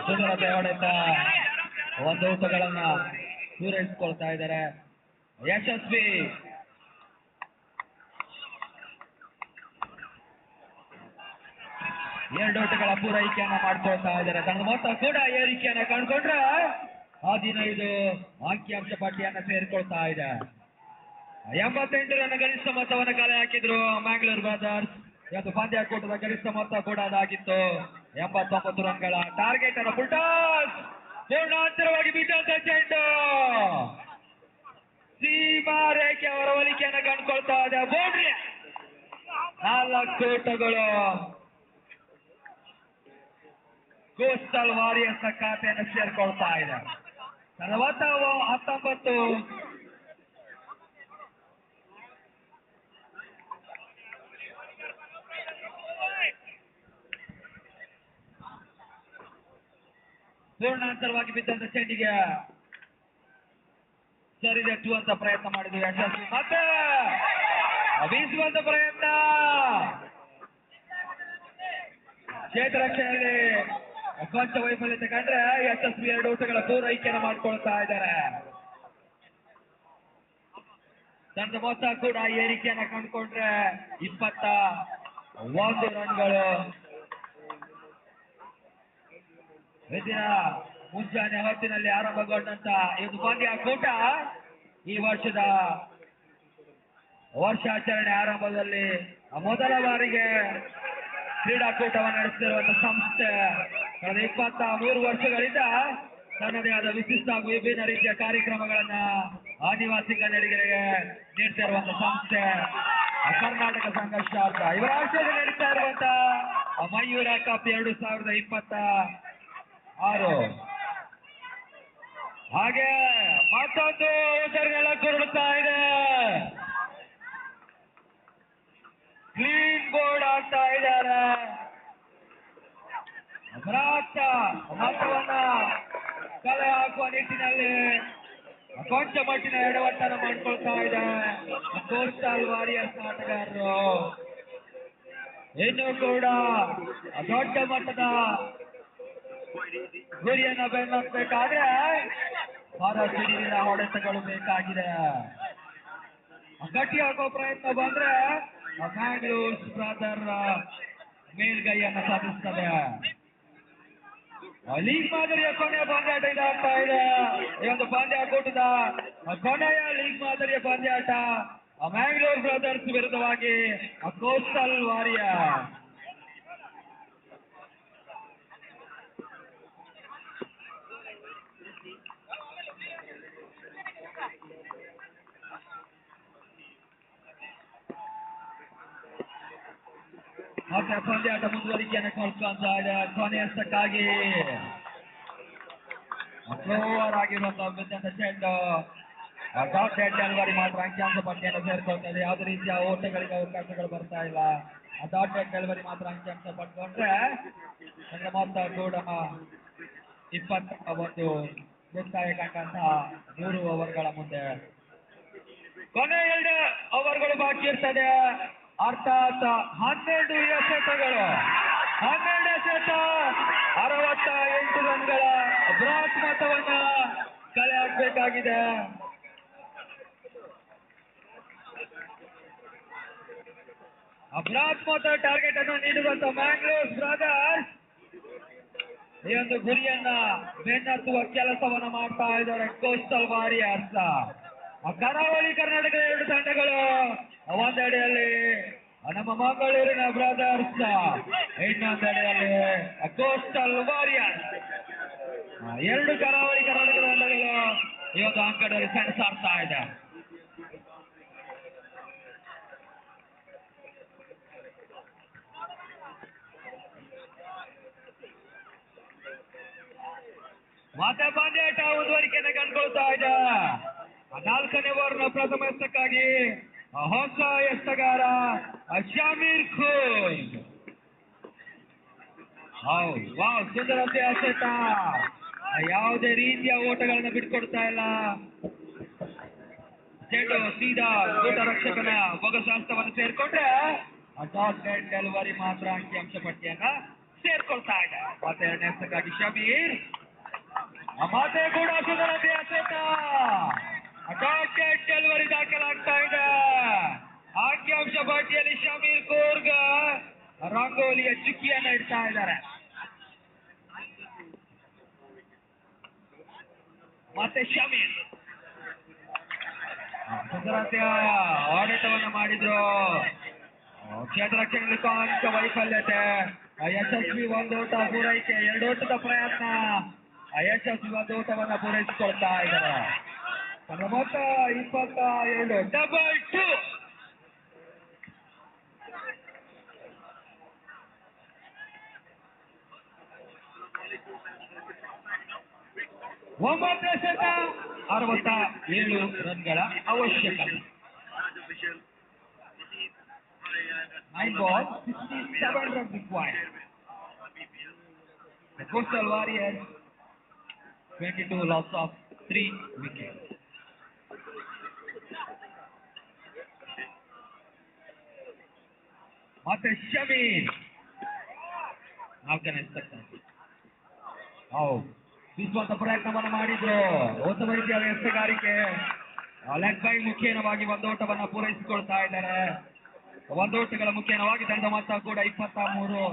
ಸುಂದರತೆ ಹೊಡೆತ 1 ಓಟಗಳನ್ನ ಪೂರೈಸಿಕೊಳ್ತಾ ಇದ್ದಾರೆ. ಯಶಸ್ವಿ 2 ಓಟಗಳ ಪೂರೈಕೆಯನ್ನ ಮಾಡ್ಕೊಳ್ತಾ ಇದ್ದಾರೆ. ತನ್ನ ಮೊತ್ತ ಕೂಡ ಏರಿಕೆಯನ್ನ ಕಂಡುಕೊಂಡ್ರೆ 15 ಅಂಕಿಅಂಶ ಪಟ್ಟಿಯನ್ನ ಸೇರಿಕೊಳ್ತಾ ಇದೆ. 88 ರನ್ ಗರಿಷ್ಠ ಮೊತ್ತವನ್ನು ಕಲೆ ಹಾಕಿದ್ರು ಮ್ಯಾಂಗ್ಳೂರ್ ಬ್ರದರ್ಸ್. ಇವತ್ತು ಪಂದ್ಯಾಕೂಟದ ಗರಿಷ್ಠ ಮೊತ್ತ ಕೂಡ ಅದಾಗಿತ್ತು. 89 ರನ್ಗಳ ಟಾರ್ಗೆಟ್ ಅನ್ನು ಫುಲ್ಟಾಸ್ ಪೂರ್ಣಾಂತರವಾಗಿ ಬಿದ್ದಂತ ಚೆಂಡು ಸೀಮಾ ರೇಖೆ ಹೊರವಲಿಕೆಯನ್ನು ಕಂಡುಕೊಳ್ತಾ ಇದೆ. ಬೌಂಡ್ರಿ 4 ಓಟಗಳು ಕೋಸ್ಟಲ್ ವಾರಿಯರ್ಸ್ ಖಾತೆಯನ್ನು ಸೇರ್ಕೊಳ್ತಾ ಇದೆ. 19. ಪೂರ್ಣಾಂತರವಾಗಿ ಬಿದ್ದಂತ ಚೆಂಡಿಗೆ ಸರಿದಟ್ಟುವಂತ ಪ್ರಯತ್ನ ಮಾಡಿದ್ವಿ ಯಶಸ್ವಿ ಮತ್ತೆ ಬೀಸುವಂತ ಪ್ರಯತ್ನ ಕ್ಷೇತ್ರ ರಕ್ಷಣೆಯಲ್ಲಿ ಕೊಂಚ ವೈಫಲ್ಯತೆ ಕಂಡ್ರೆ ಯಶಸ್ವಿ 2 ಓಟಗಳ ಪೂರೈಕೆಯನ್ನು ಮಾಡ್ಕೊಳ್ತಾ ಇದ್ದಾರೆ. ತಂಡ ಮೊತ್ತ ಕೂಡ ಏರಿಕೆಯನ್ನ ಕಂಡುಕೊಂಡ್ರೆ 21 ರನ್ಗಳು. ಇದರ ಮುಂಜಾನೆ ಹೊತ್ತಿನಲ್ಲಿ ಆರಂಭಗೊಂಡಂತ ಇದು ಪಂದ್ಯಾಕೂಟ ಈ ವರ್ಷದ ವರ್ಷಾಚರಣೆ ಆರಂಭದಲ್ಲಿ ಮೊದಲ ಬಾರಿಗೆ ಕ್ರೀಡಾಕೂಟವನ್ನು ನಡೆಸುತ್ತಿರುವಂತಹ ಸಂಸ್ಥೆ ಕಳೆದ 23 ವರ್ಷಗಳಿಂದ ತನ್ನದೇ ಆದ ವಿಶಿಷ್ಟ ಹಾಗೂ ವಿಭಿನ್ನ ರೀತಿಯ ಕಾರ್ಯಕ್ರಮಗಳನ್ನ ಆದಿವಾಸಿ ಕನ್ನಡಿಗರಿಗೆ ನೀಡ್ತಾ ಇರುವಂತಹ ಸಂಸ್ಥೆ ಕರ್ನಾಟಕ ಸಂಘ ಶಾರ್ಜಾ. ಇವರ ಆಶ್ರಯದಲ್ಲಿ ನಡೀತಾ ಇರುವಂತಹ ಮಯೂರ ಕಪ್ 2026 ಹಾಗೆ ಮತ್ತೊಂದು ಹೆಸರುಗಳ ಕುರುಳುತ್ತಾ ಇದೆ. ಕ್ಲೀನ್ ಬೋರ್ಡ್ ಆಗ್ತಾ ಇದ್ದಾರೆ. ಮತವನ್ನ ಕಲೆ ಹಾಕುವ ನಿಟ್ಟಿನಲ್ಲಿ ಕೊಂಚ ಮಟ್ಟಿನ ಎಡವಟ್ಟನ್ನು ಮಾಡ್ಕೊಳ್ತಾ ಇದೆ ಕೋಸ್ಟಲ್ ವಾರಿಯರ್ಸ್ ಆಟಗಾರರು. ಇನ್ನೂ ಕೂಡ ದೊಡ್ಡ ಮಟ್ಟದ ಗುರಿಯನ್ನ ಬೆನ್ನಬೇಕಾದ್ರೆ ಹೊರ ಸಿಡಿಲಿನ ಹೊಡೆತಗಳು ಬೇಕಾಗಿದೆ. ಗಟ್ಟಿ ಹಾಕೋ ಪ್ರಯತ್ನ ಬಂದ್ರೆ ಮ್ಯಾಂಗ್ಳೂರ್ಸ್ ಬ್ರದರ್ ಮೇಲ್ಗೈಯನ್ನ ಸಾಧಿಸ್ತದೆ. ಲೀಗ್ ಮಾದರಿಯ ಕೊನೆಯ ಪಂದ್ಯಾಟ ಇದಾಗ್ತಾ ಇದೆ. ಈ ಒಂದು ಪಂದ್ಯಾಕೂಟದ ಕೊನೆಯ ಲೀಗ್ ಮಾದರಿಯ ಪಂದ್ಯಾಟ ಮ್ಯಾಂಗ್ಳೂರ್ ಬ್ರದರ್ಸ್ ವಿರುದ್ಧವಾಗಿ ಕೋಸ್ಟಲ್ ವಾರಿಯರ್. ಮತ್ತೆ ಪಂದ್ಯಾಟ ಮುಂದುವರಿಕೆಯನ್ನು ಕೊಡ್ತಾ ಇದೆ. ಕೊನೆಯಷ್ಟಕ್ಕಾಗಿ ಸ್ಲೋವರ್ ಆಗಿರುವಂತಹ ಬಿದ್ದಂತ ಚೆಂಡು ಡಾಟ್ ಡೆಲಿವರಿ ಮಾತ್ರ ಅಂಕಿಅಂಶ ಪಟ್ಟಿಯನ್ನು ಸೇರ್ಕೊಳ್ತದೆ. ಯಾವುದೇ ರೀತಿಯ ಓಟಗಳಿಗೆ ಅವಕಾಶಗಳು ಬರ್ತಾ ಇಲ್ಲ. ಡಾಟ್ ಡೆಲಿವರಿ ಮಾತ್ರ ಅಂಕಿಅಂಶ ಪಡ್ಕೊಂಡ್ರೆ ಅಂದ್ರೆ ಮೊತ್ತ ಕೂಡ 21 ಮುಕ್ತಾಯ ಕಂಡಂತಹ 3 ಓವರ್ಗಳ ಮುಂದೆ ಕೊನೆ 2 ಓವರ್ಗಳು ಬಾಕಿ ಇರ್ತದೆ. ಅರ್ಥಾತ್ 12 ಎಸೆತಗಳು 68 ರನ್ಗಳ ಬ್ರಾಟ್ ಮೊತ್ತವನ್ನ ಕಲೆ ಹಾಕಬೇಕಾಗಿದೆ. ಬ್ರಾಟ್ ಮೊತ್ತ ಟಾರ್ಗೆಟ್ ಅನ್ನು ನೀಡುವಂತ ಮ್ಯಾಂಗ್ಳೂರ್ಸ್ ಬ್ರದರ್ಸ್ ಈ ಒಂದು ಗುರಿಯನ್ನ ಬೆನ್ನತ್ತುವ ಕೆಲಸವನ್ನ ಮಾಡ್ತಾ ಇದ್ದಾರೆ ಕೋಸ್ಟಲ್ ವಾರಿಯರ್ಸ್. ಕರಾವಳಿ ಕರ್ನಾಟಕದ 2 ತಂಡಗಳು ಒಂದೆಡೆಯಲ್ಲಿ ನಮ್ಮ ಮಂಗಳೂರಿನ ಬ್ರದರ್ಸ್, ಇನ್ನೊಂದೆಡೆಯಲ್ಲಿ ಕೋಸ್ಟಲ್ ವಾರಿಯರ್ಸ್. 2 ಕರಾವಳಿ ಕರ್ನಾಟಕದ ತಂಡಗಳು ಈ ಒಂದು ಅಂಕದಲ್ಲಿ ಸೆಣಸಾಡ್ತಾ ಇದೆ. ಮತ್ತೆ ಪಂದ್ಯಾಟ ಮುಂದುವರಿಕೆಯನ್ನು ಕಂಡುಕೊಳ್ತಾ ಇದೆ. 4ನೇ ಓವರ್ನ ಪ್ರಥಮ ಎಸೆತಕ್ಕಾಗಿ ಹೊಸ ಎಸೆತಗಾರ ಶಮೀರ್ ಖುರ್ದ್. ವಾವ್, ಸುಂದರತೆ ಎಸೆತ. ಯಾವುದೇ ರೀತಿಯ ಓಟಗಳನ್ನು ಬಿಟ್ಕೊಡ್ತಾ ಇಲ್ಲ. ಚೆಂಡು ಸೀದಾ ಊಟ ರಕ್ಷಕನ ಬೊಗಸಾಸ್ತವನ್ನು ಸೇರ್ಕೊಂಡ್ರೆ ಡಾಟ್ ಡೆಲಿವರಿ ಮಾತ್ರ ಅಂಕಿಅಂಶ ಪಟ್ಟಿಯನ್ನ ಸೇರ್ಕೊಳ್ತಾ ಇದೆ. ಮತ್ತೆ 2ನೇ ಎಸೆತಕ್ಕಾಗಿ ಶಮೀರ್ ಮತ್ತೆ ಕೂಡ ಸುಂದರತೆ ಎಸೆತ. ಡಾಟ್ ಡೆಲಿವರಿ ದಾಖಲಾಗ್ತಾ ಇದೆ. ಅಂಕಿಅಂಶ ಪಟ್ಟಿಯಲ್ಲಿ ಶಮೀರ್ ಖುರ್ದ್ ರಂಗೋಲಿಯ ಚುಕ್ಕಿಯನ್ನ ಇಡ್ತಾ ಇದ್ದಾರೆ. ಮತ್ತೆ ಶಮೀರ್ ಸುಂದರತೆಯ ಆಡಳಿತವನ್ನ ಮಾಡಿದ್ರು. ಕ್ಷೇತ್ರ ರಕ್ಷಣೆಯಲ್ಲಿ ಕೊಂಚ ವೈಫಲ್ಯತೆ. ಯಶಸ್ವಿ 1 ಓಟ ಪೂರೈಕೆ, 2 ಓಟದ ಪ್ರಯತ್ನ. ಯಶಸ್ವಿ 1 ಓಟವನ್ನ ಪೂರೈಸಿಕೊಳ್ತಾ ಇದ್ದಾರೆ. ಮೊತ್ತ 22 ಡಬಲ್ 2. ಒಂಬತ್ತನೇ ಎಸೆತ 67 ರನ್ಗಳ ಅವಶ್ಯಕತೆ. 9 balls, 67 runs required. The Coastal Warriors 22 loss of 3 wickets. ಮತ್ತೆ ಶಮೀರ್ 4ನೇ ಎಸೆತ. ವಿಶ್ವಾಸ ಪ್ರಯತ್ನವನ್ನು ಮಾಡಿದ್ರು, ಉತ್ತಮ ರೀತಿಯ ಎಸೆಗಾರಿಕೆ. ಲೆಗ್ ಬೈ ಮುಖೇನವಾಗಿ ಒಂದೋಟವನ್ನು ಪೂರೈಸಿಕೊಳ್ತಾ ಇದ್ದಾರೆ. ಒಂದೋಟಗಳ ಮುಖೇನವಾಗಿ ತಂಡ ಮೊತ್ತ ಕೂಡ 23.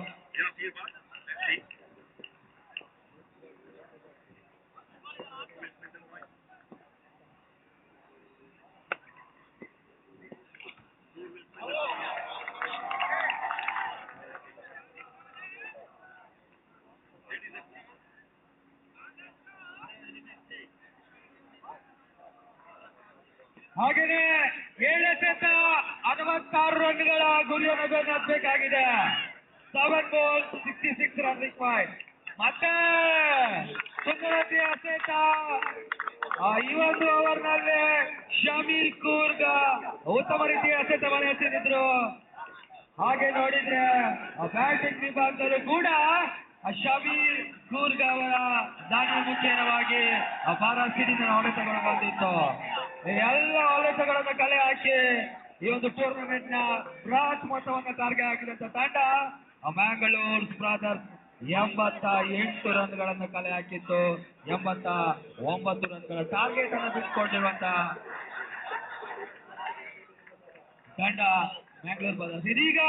ಹಾಗೆಯೇ 7 ಎಸೆತ 66 ರನ್ಗಳ ಗುರಿಯನ್ನು ಬೆನ್ನತ್ತಬೇಕಾಗಿದೆ. 7 balls 66 ರನ್ ರಿಕ್ವೈರ್ಡ್. ಮತ್ತೆ ಸುಂದರತೆಯ ಎಸೆತ. ಈ ಒಂದು ಓವರ್ನಲ್ಲಿ ಶಮೀರ್ ಕೂರ್ಗ ಉತ್ತಮ ರೀತಿಯ ಎಸೆತವನ್ನು ಎಸೆದಿದ್ರು. ಹಾಗೆ ನೋಡಿದ್ರೆ ಬ್ಯಾಟಿಂಗ್ ವಿಭಾಗದಲ್ಲೂ ಕೂಡ ಶಮೀರ್ ಕೂರ್ಗ ಅವರ ದಾನಿ ಮುಖೇನವಾಗಿ ಅಪಾರ ಸಿಡಿನ ಹೊಡೆತಗಳು ಬಂದಿತ್ತು. ಎಲ್ಲ ಹೊಡೆತಗಳನ್ನು ಕಲೆ ಹಾಕಿ ಈ ಒಂದು ಟೂರ್ನಮೆಂಟ್ ನ ಬೃಹತ್ ಮೊತ್ತವನ್ನು ತಾರ್ಗೆ ಹಾಕಿದಂತ ತಂಡ ಮ್ಯಾಂಗಳೂರ್ ಬ್ರದರ್ಸ್ 88 ರನ್ಗಳನ್ನು ಕಲೆ ಹಾಕಿತ್ತು. 89 ರನ್ಗಳ ಟಾರ್ಗೆಟ್ ಅನ್ನು ಬಿಟ್ಕೊಂಡಿರುವಂತ ತಂಡ ಮ್ಯಾಂಗಳೂರ್ ಬ್ರದರ್ಸ್. ಇದೀಗ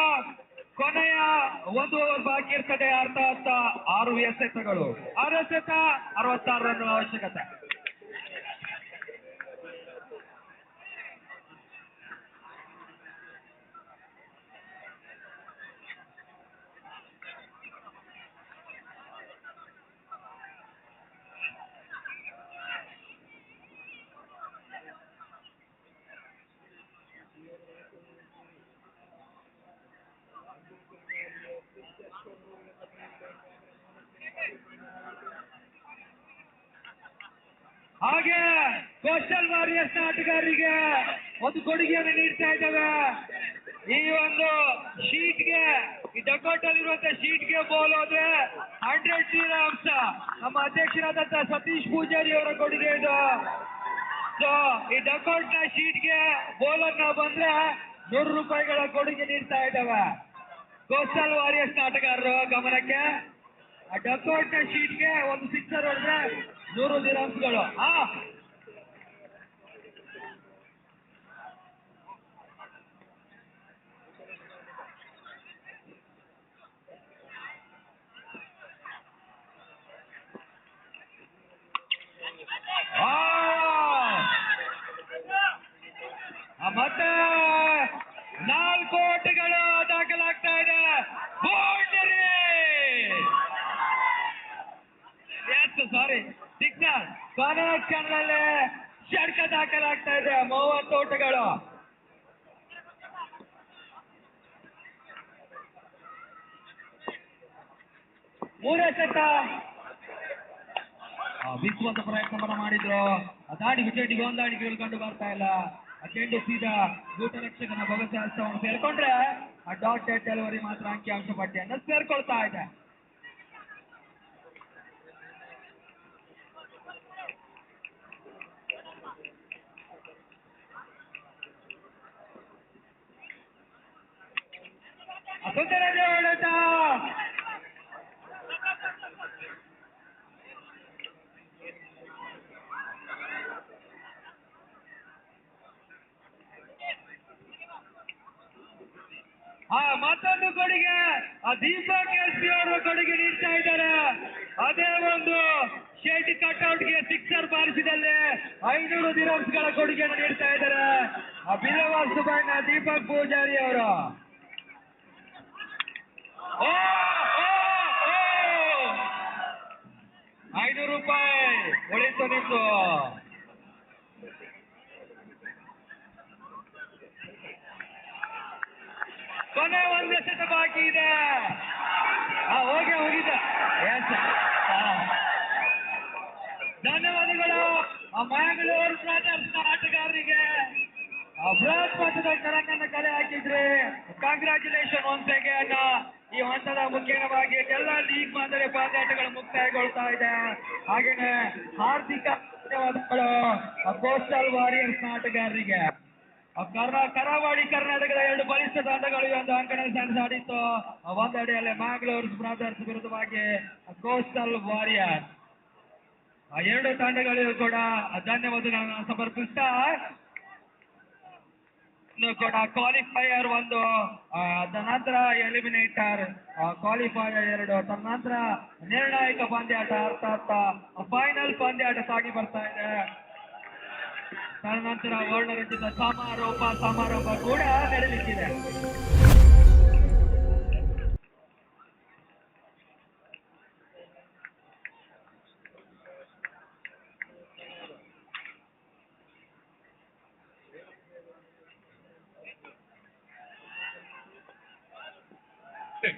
ಕೊನೆಯ ಒಂದು ಓವರ್ ಬಾಕಿ ಇರ್ತದೆ. ಅರ್ಥಾತ್ 6 ಎಸೆತಗಳು. 6 ಎಸೆತ 66 ರನ್ ಅವಶ್ಯಕತೆ. ಹಾಗೆ ಕೋಸ್ಟಲ್ ವಾರಿಯರ್ಸ್ ಆಟಗಾರರಿಗೆ ಒಂದು ಕೊಡುಗೆಯನ್ನು ನೀಡ್ತಾ ಇದ್ದಾವೆ. ಈ ಒಂದು ಶೀಟ್ಗೆ, ಈ ಡಕೋಟಲ್ಲಿರುವಂತಹ ಶೀಟ್ಗೆ ಬೋಲ್ ಹೋದ್ರೆ 100 dirhams ನಮ್ಮ ಅಧ್ಯಕ್ಷರಾದಂತಹ ಸತೀಶ್ ಪೂಜಾರಿ ಅವರ ಕೊಡುಗೆ ಇದು. ಸೊ ಈ ಡಕೋಟ್ ನ ಶೀಟ್ಗೆ ಬೋಲ್ ಅನ್ನ ಬಂದ್ರೆ 100 ರೂಪಾಯಿಗಳ ಕೊಡುಗೆ ನೀಡ್ತಾ ಇದ್ದಾವೆ ಕೋಸ್ಟಲ್ ವಾರಿಯರ್ಸ್ ಆಟಗಾರರು. ಗಮನಕ್ಕೆ, ಆ ಡಕೋಟ್ ನ ಶೀಟ್ಗೆ ಒಂದು ಸಿಕ್ಸರ್ ಹೊಡೆದ್ರೆ 100 dirhamsಗಳು. ಮತ್ತೆ 4 ಓಟಗಳು ದಾಖಲಾಗ್ತಾ ಇದೆ. ಸಾರಿ ಸಿಗ್ನಲ್ ಕೊನೆಯ ಕ್ಷಣದಲ್ಲಿ ಷಡ್ಕ ದಾಖಲಾಗ್ತಾ ಇದೆ. 30 ಓಟಗಳು. ಮೂರನೇ ಎಸೆತ ಬಿಚ್ಚುವಂತ ಪ್ರಯತ್ನವನ್ನು ಮಾಡಿದ್ರು. ದಾಡಿಗೆ ಚೆಂಡಿಗೆ ಹೊಂದಾಣಿಕೆಗಳು ಕಂಡು ಬರ್ತಾ ಇಲ್ಲ. ಆ ಚೆಂಡು ಸೀದಾ ಗೂಟ ರಕ್ಷಕನ ಭಗವತ್ಸವನ್ನು ಸೇರ್ಕೊಂಡ್ರೆ ಆ ಡಾಟ್ ಡೆಲಿವರಿ ಮಾತ್ರ ಅಂಕಿಅಂಶ ಪಟ್ಟಿಯನ್ನು ಸೇರ್ಕೊಳ್ತಾ ಇದೆ. ಸುಂದರತೆ ಹೊಡೆತ. ಮತ್ತೊಂದು ಕೊಡುಗೆ ದೀಪಕ್ ಎಸ್ಪಿ ಅವರು ಕೊಡುಗೆ ನೀಡ್ತಾ ಇದ್ದಾರೆ. ಅದೇ ಒಂದು ಶೇಟ್ ಕಟ್ಔಟ್ಗೆ ಸಿಕ್ಸರ್ ಬಾರಿಸಿದಲ್ಲಿ 500 dirhamsಗಳ ಕೊಡುಗೆಯನ್ನು ನೀಡ್ತಾ ಇದ್ದಾರೆ ಬಿಲವಾ ಸುಬಣ್ಣ ದೀಪಕ್ ಪೂಜಾರಿ ಅವರು. 500 ರೂಪಾಯಿ ಉಳಿತು ನಿಂತು. ಕೊನೆ ಒಂದು ಎಸೆತ ಬಾಕಿ ಇದೆ. ಹೋಗಿದ್ದ. ಧನ್ಯವಾದಗಳು ಮ್ಯಾಂಗಳೂರ್ ಬ್ರದರ್ಸ್ ಆಟಗಾರರಿಗೆ. ಬೃಹತ್ ಮೊತ್ತದ ರನ್ನನ್ನು ಕಲೆ ಹಾಕಿದ್ರೆ. Congratulation once again. ಈ ಹಂತದ ಮುಖ್ಯವಾಗಿ ಎಲ್ಲ ಲೀಗ್ ಮಾದರಿ ಪಂದ್ಯಾಟಗಳು ಮುಕ್ತಾಯಗೊಳ್ತಾ ಇದೆ. ಹಾಗೇನೆ ಹಾರ್ದಿಕ ಧನ್ಯವಾದಗಳು ಕೋಸ್ಟಲ್ ವಾರಿಯರ್ಸ್ ಆಟಗಾರರಿಗೆ. ಕರಾವಳಿ ಕರ್ನಾಟಕದ 2 ಬಲಿಷ್ಠ ತಂಡಗಳು ಈ ಒಂದು ಅಂಕಣ ಸೆಣಸಾಡಿತ್ತು. ಒಂದೆಡೆಯಲ್ಲಿ ಮ್ಯಾಂಗ್ಳೂರ್ ಬ್ರದರ್ಸ್ ವಿರುದ್ಧವಾಗಿ ಕೋಸ್ಟಲ್ ವಾರಿಯರ್ಸ್. 2 ತಂಡಗಳಿಗೂ ಕೂಡ ಧನ್ಯವಾದಗಳನ್ನು ಸಮರ್ಪಿಸ್ತಾ ಕೂಡ ಕ್ವಾಲಿಫೈಯರ್ 1, ತದನಂತರ ಎಲಿಮಿನೇಟರ್ ಕ್ವಾಲಿಫೈಯರ್ 2, ತದನಂತರ ನಿರ್ಣಾಯಕ ಪಂದ್ಯಾಟ ಅರ್ಥಾತ್ ಫೈನಲ್ ಪಂದ್ಯಾಟ ಸಾಗಿ ಬರ್ತಾ ಇದೆ. ತದನಂತರ ವರ್ಣರಂಜಿತ ಸಮಾರೋಪ ಕೂಡ ನಡೆಯಲಿಕ್ಕಿದೆ.